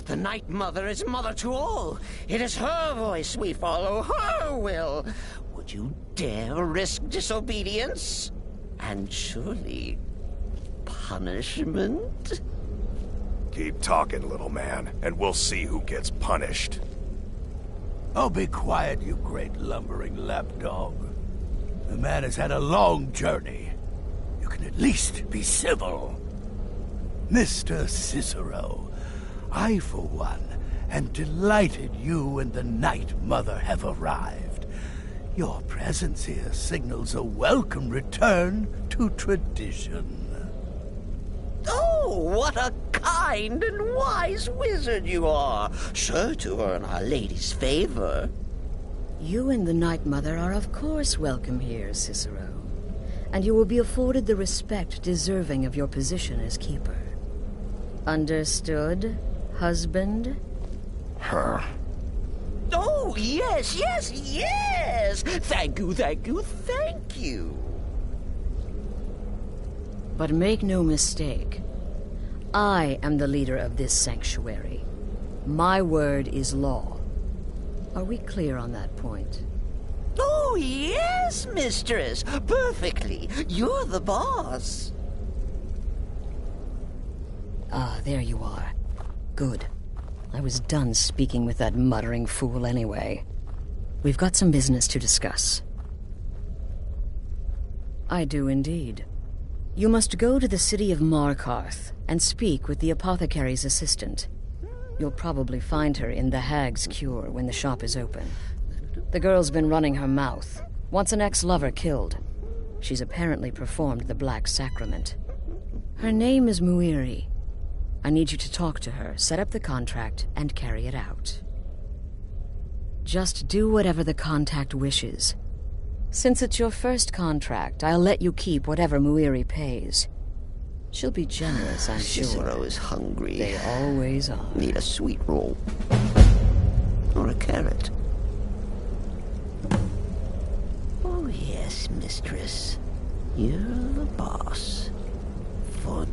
But the Night Mother is mother to all. It is her voice we follow, her will. Would you dare risk disobedience? And surely punishment? Keep talking, little man, and we'll see who gets punished. Oh, be quiet, you great lumbering lapdog. The man has had a long journey. You can at least be civil. Mr. Cicero, I, for one, am delighted you and the Night Mother have arrived. Your presence here signals a welcome return to tradition. Oh, what a kind and wise wizard you are, sure to earn Our Lady's favor. You and the Night Mother are of course welcome here, Cicero. And you will be afforded the respect deserving of your position as keeper. Understood, husband? Her. Oh, yes, yes, yes! Thank you, thank you, thank you! But make no mistake, I am the leader of this sanctuary. My word is law. Are we clear on that point? Oh, yes, mistress. Perfectly. You're the boss. Ah, there you are. Good. I was done speaking with that muttering fool anyway. We've got some business to discuss. I do indeed. You must go to the city of Markarth and speak with the apothecary's assistant. You'll probably find her in the Hag's Cure when the shop is open. The girl's been running her mouth. Wants an ex-lover killed. She's apparently performed the Black Sacrament. Her name is Muiri. I need you to talk to her, set up the contract, and carry it out. Just do whatever the contact wishes. Since it's your first contract, I'll let you keep whatever Muiri pays. She'll be generous, I'm sure. Cicero is hungry. They always are. Need a sweet roll. Or a carrot. Oh, yes, mistress. You're the boss. For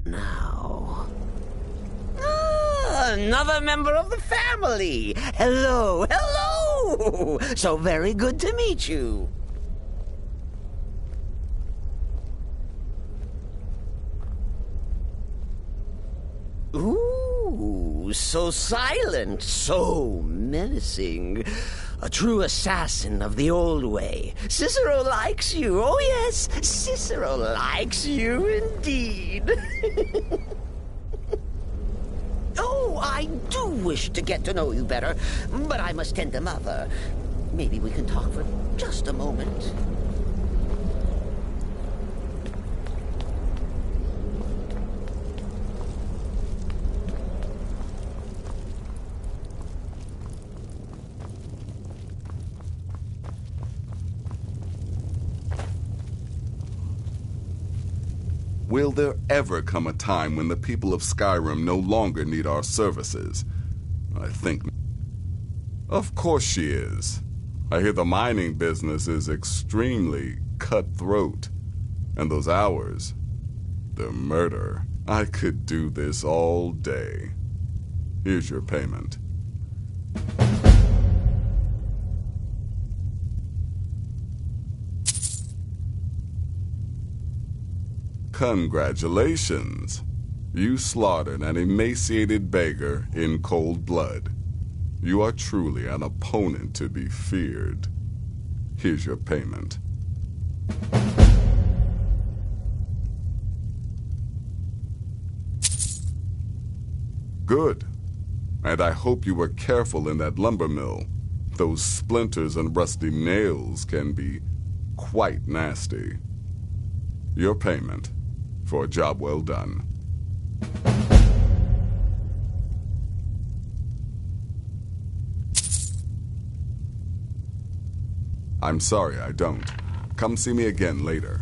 now. Ah, another member of the family. Hello, hello! So very good to meet you. Ooh, so silent, so menacing. A true assassin of the old way. Cicero likes you. Oh, yes, Cicero likes you indeed. Oh, I do wish to get to know you better, but I must tend to Mother. Maybe we can talk for just a moment. Will there ever come a time when the people of Skyrim no longer need our services? I think... Of course she is. I hear the mining business is extremely cutthroat. And those hours, the murder. I could do this all day. Here's your payment. Congratulations. You slaughtered an emaciated beggar in cold blood. You are truly an opponent to be feared. Here's your payment. Good. And I hope you were careful in that lumber mill. Those splinters and rusty nails can be quite nasty. Your payment for a job well done. I'm sorry I don't. Come see me again later.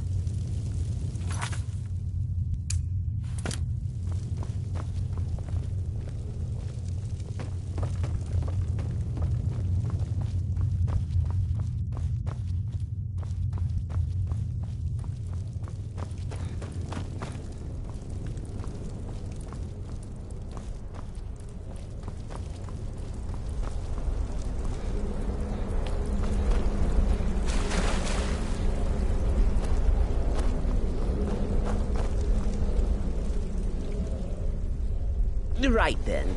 right then.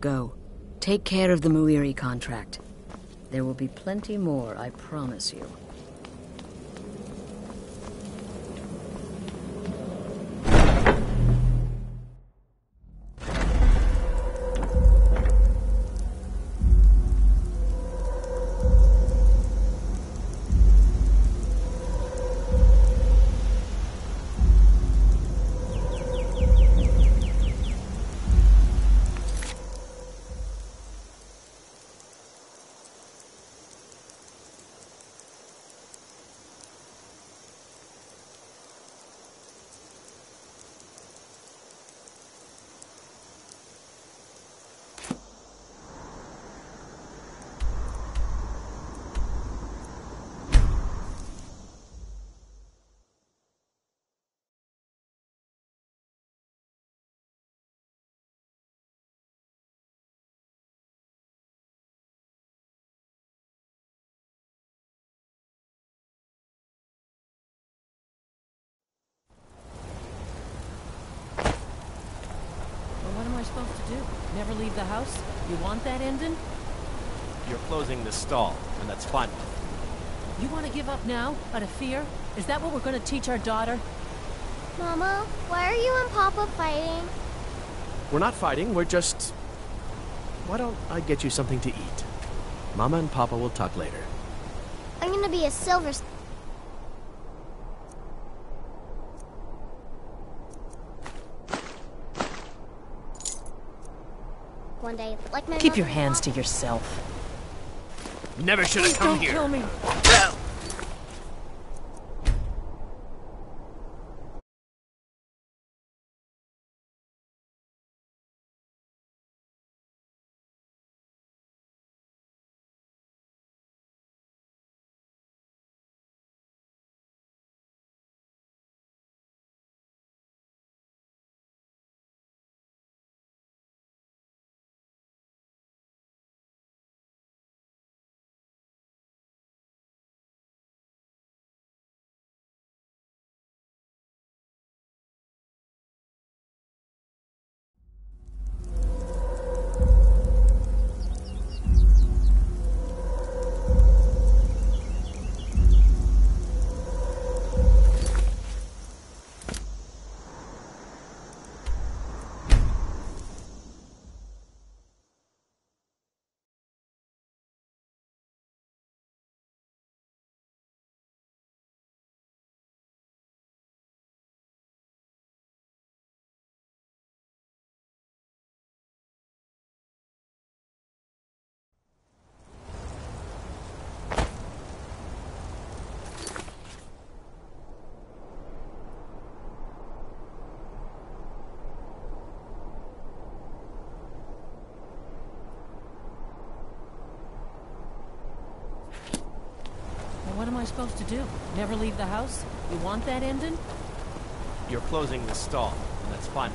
Go. Take care of the Muiri contract. There will be plenty more, I promise you. What am I supposed to do? Never leave the house? You want that ending? You're closing the stall, and that's fine. You want to give up now, out of fear? Is that what we're going to teach our daughter? Mama, why are you and Papa fighting? We're not fighting, we're just... Why don't I get you something to eat? Mama and Papa will talk later. I'm gonna be a silver... one day, like my Keep your hands to yourself. Never should have come here. Kill me. What am I supposed to do? Never leave the house? You want that ending? You're closing the stall, and that's fine.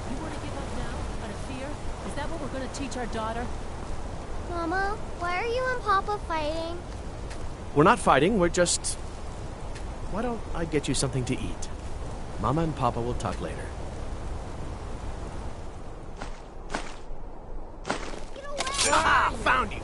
You want to give up now, out of fear? Is that what we're going to teach our daughter? Mama, why are you and Papa fighting? We're not fighting, we're just... Why don't I get you something to eat? Mama and Papa will talk later. Ah, found you!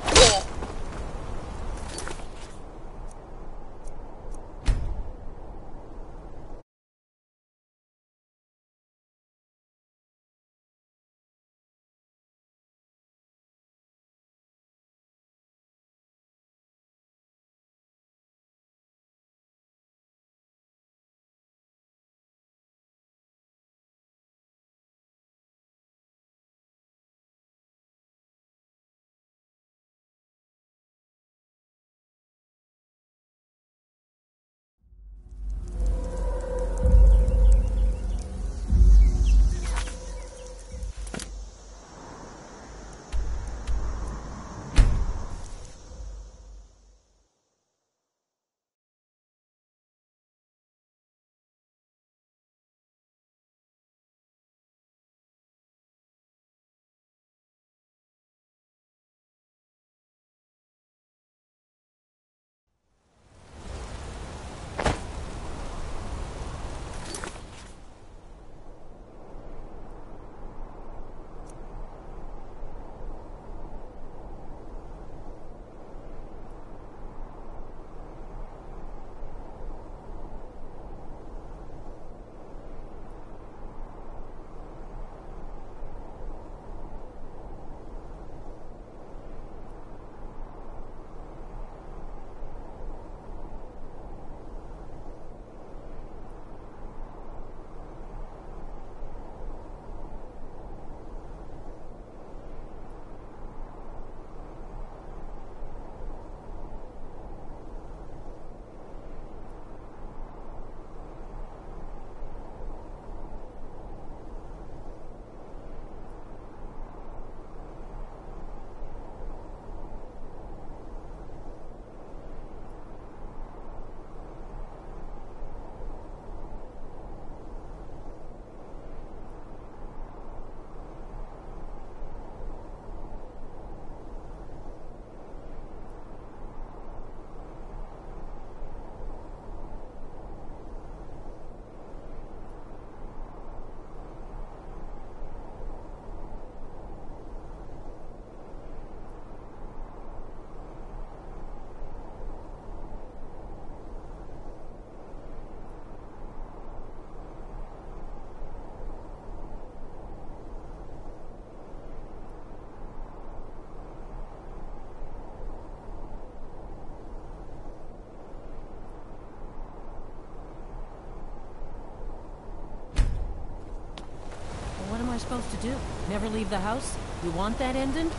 I supposed to do? Never leave the house? You want that ending?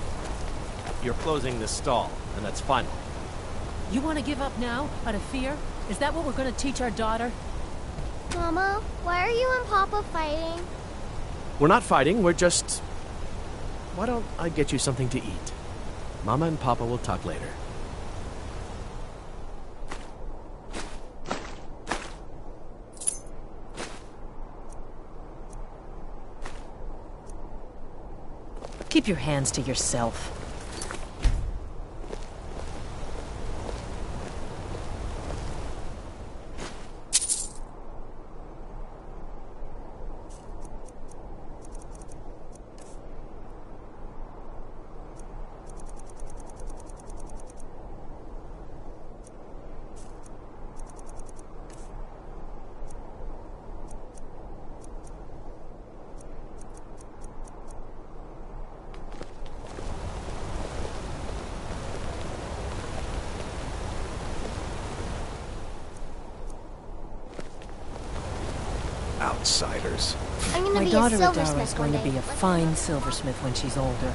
You're closing this stall, and that's final. You want to give up now, out of fear? Is that what we're going to teach our daughter? Mama, why are you and Papa fighting? We're not fighting, we're just... Why don't I get you something to eat? Mama and Papa will talk later. Keep your hands to yourself. Outsiders. I'm gonna My be daughter a Adara silversmith is going to one be day. a fine silversmith when she's older.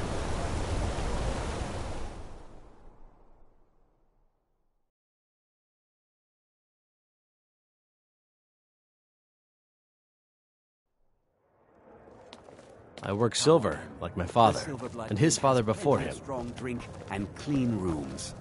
I work silver, like my father, and his father before him. Strong drink and clean rooms.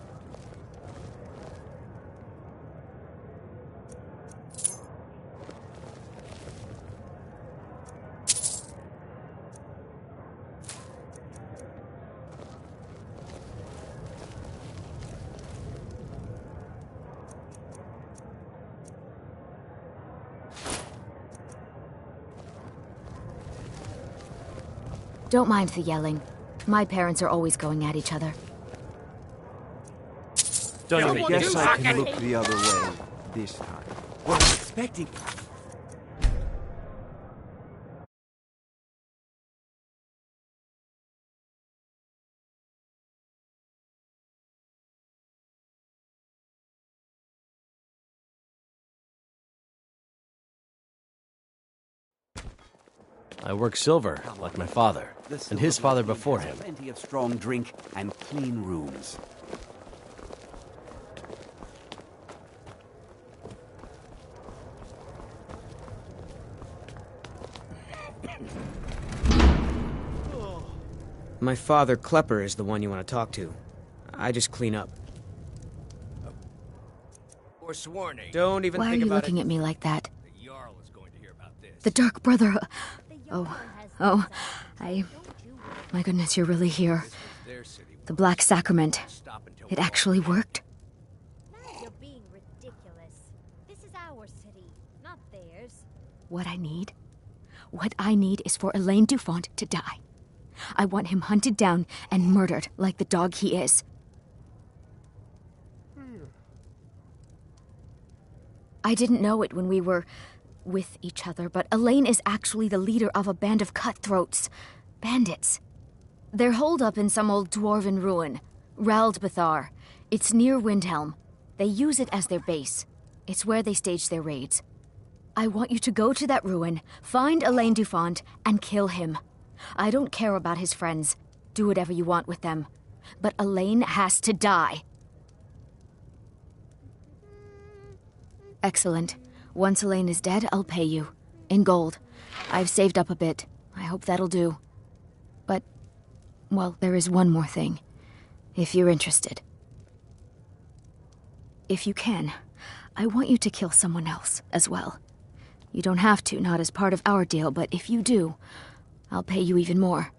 Don't mind the yelling. My parents are always going at each other. Don't I guess I can look the other way this time. Wasn't expecting. I work silver, like my father, and his father before him. Plenty of strong drink and clean rooms. My father, Klepper, is the one you want to talk to. I just clean up. Don't even Why are think you about looking it. at me like that? The Dark Brother. Oh, my goodness, you're really here. The Black Sacrament. It actually worked? Now you're being ridiculous. This is our city, not theirs. What I need is for Elaine Dufont to die. I want him hunted down and murdered like the dog he is. I didn't know it when we were with each other, but Elaine is actually the leader of a band of cutthroats. Bandits. They're holed up in some old dwarven ruin. Raldbathar. It's near Windhelm. They use it as their base. It's where they stage their raids. I want you to go to that ruin, find Elaine Dufont, and kill him. I don't care about his friends. Do whatever you want with them. But Elaine has to die. Excellent. Once Elaine is dead, I'll pay you. In gold. I've saved up a bit. I hope that'll do. But, well, there is one more thing. If you're interested. If you can, I want you to kill someone else as well. You don't have to, not as part of our deal, but if you do, I'll pay you even more.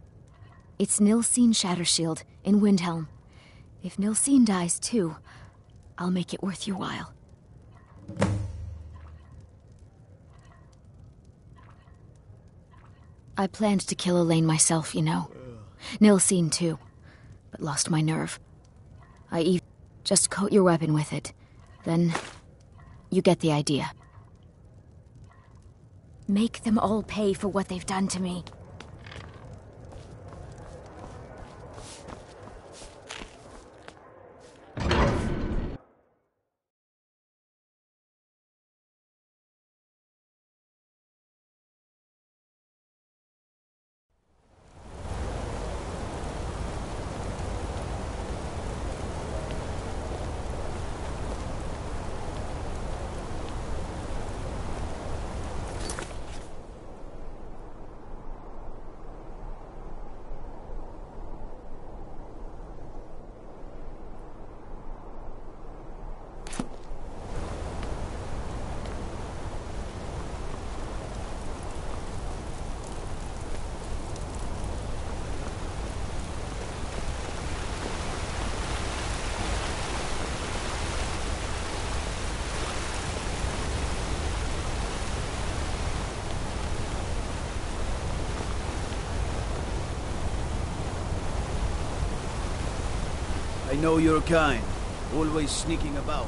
It's Nilsine Shattershield in Windhelm. If Nilsine dies too, I'll make it worth your while. I planned to kill Elaine myself, you know. Nilsine too, but lost my nerve. Just coat your weapon with it. Then, you get the idea. Make them all pay for what they've done to me. I know your kind. Always sneaking about.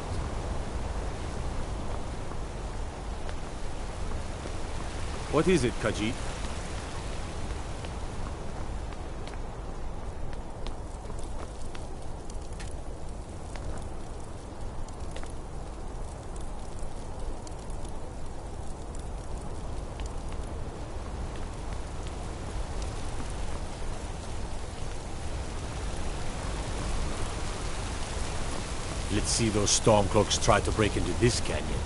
What is it, Khajiit? Let's see those Stormcloaks try to break into this canyon.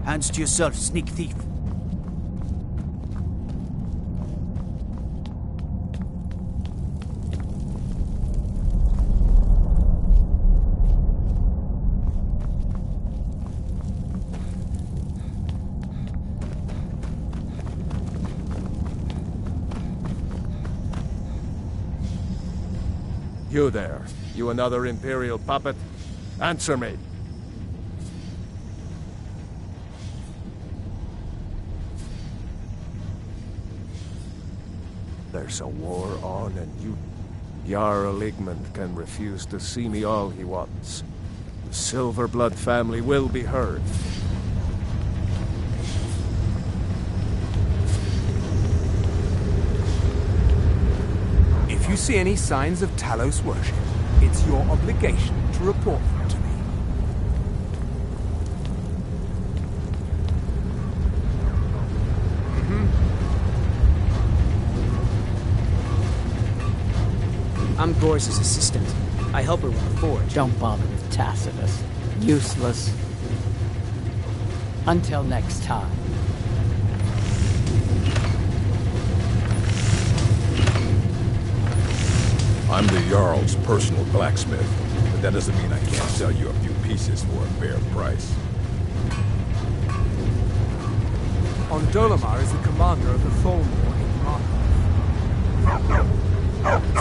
Hands to yourself, sneak thief. You there. You another Imperial puppet? Answer me. There's a war on, and you... Jarl Igmund can refuse to see me all he wants. The Silverblood family will be heard. If you see any signs of Talos worship, it's your obligation to report them to me. I'm Goris's assistant. I help her with the forge. Don't bother with Tacitus. Useless. Until next time. I'm the Jarl's personal blacksmith, but that doesn't mean I can't sell you a few pieces for a fair price. On Dolomar is the commander of the Tholmor in Markov.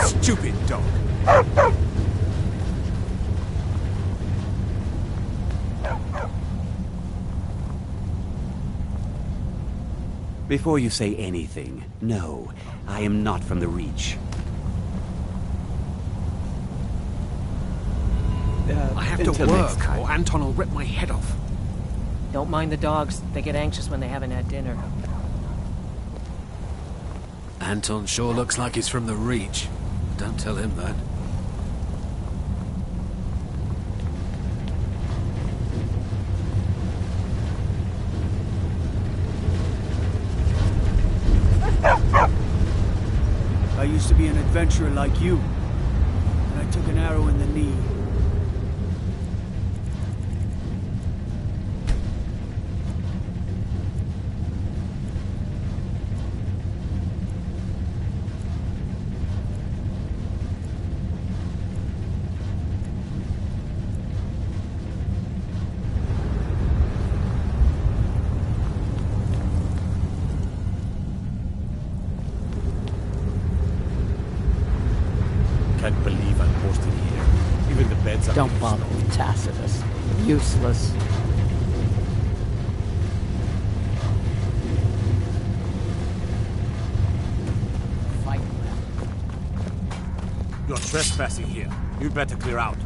Stupid dog. Before you say anything, no, I am not from the Reach. I have to work, or Anton will rip my head off. Don't mind the dogs. They get anxious when they haven't had dinner. Anton sure looks like he's from the Reach. Don't tell him that. I used to be an adventurer like you, and I took an arrow in the knee. Can't believe I'm posted here. Even the beds are... Don't bother with Tacitus. Useless. Fight well. You're trespassing here. You'd better clear out.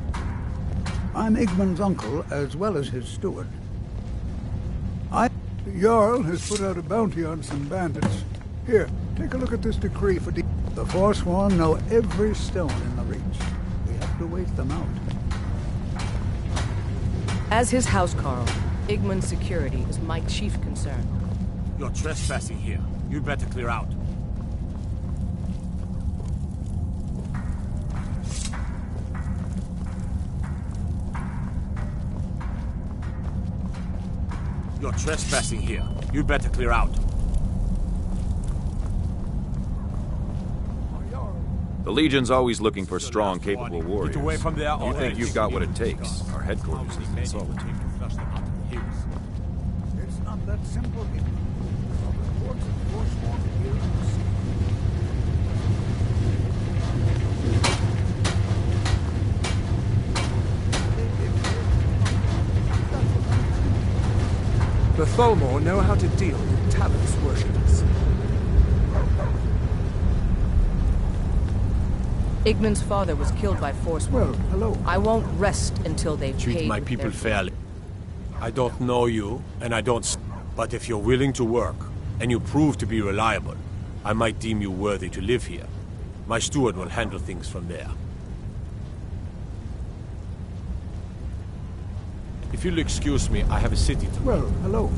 I'm Igmund's uncle, as well as his steward. The Jarl has put out a bounty on some bandits. Here, take a look at this decree for the Forsworn know every stone in the Reach. We have to wait them out. As his housecarl, Igmund's security is my chief concern. You're trespassing here. You'd better clear out. You're trespassing here. You'd better clear out. The Legion's always looking for strong, capable warriors. Get away from there, You think you've got what it takes. Our headquarters is in Solitude. It's not that simple. Reports of forsworn heroes. The Tholmor know how to deal with Talon's worshippers. Igman's father was killed by Forsworn. Well, hello. I won't rest until they've Treat paid my with people their fairly. I don't know you, and I don't... But if you're willing to work, and you prove to be reliable, I might deem you worthy to live here. My steward will handle things from there. If you'll excuse me, I have a city to... Well, hello.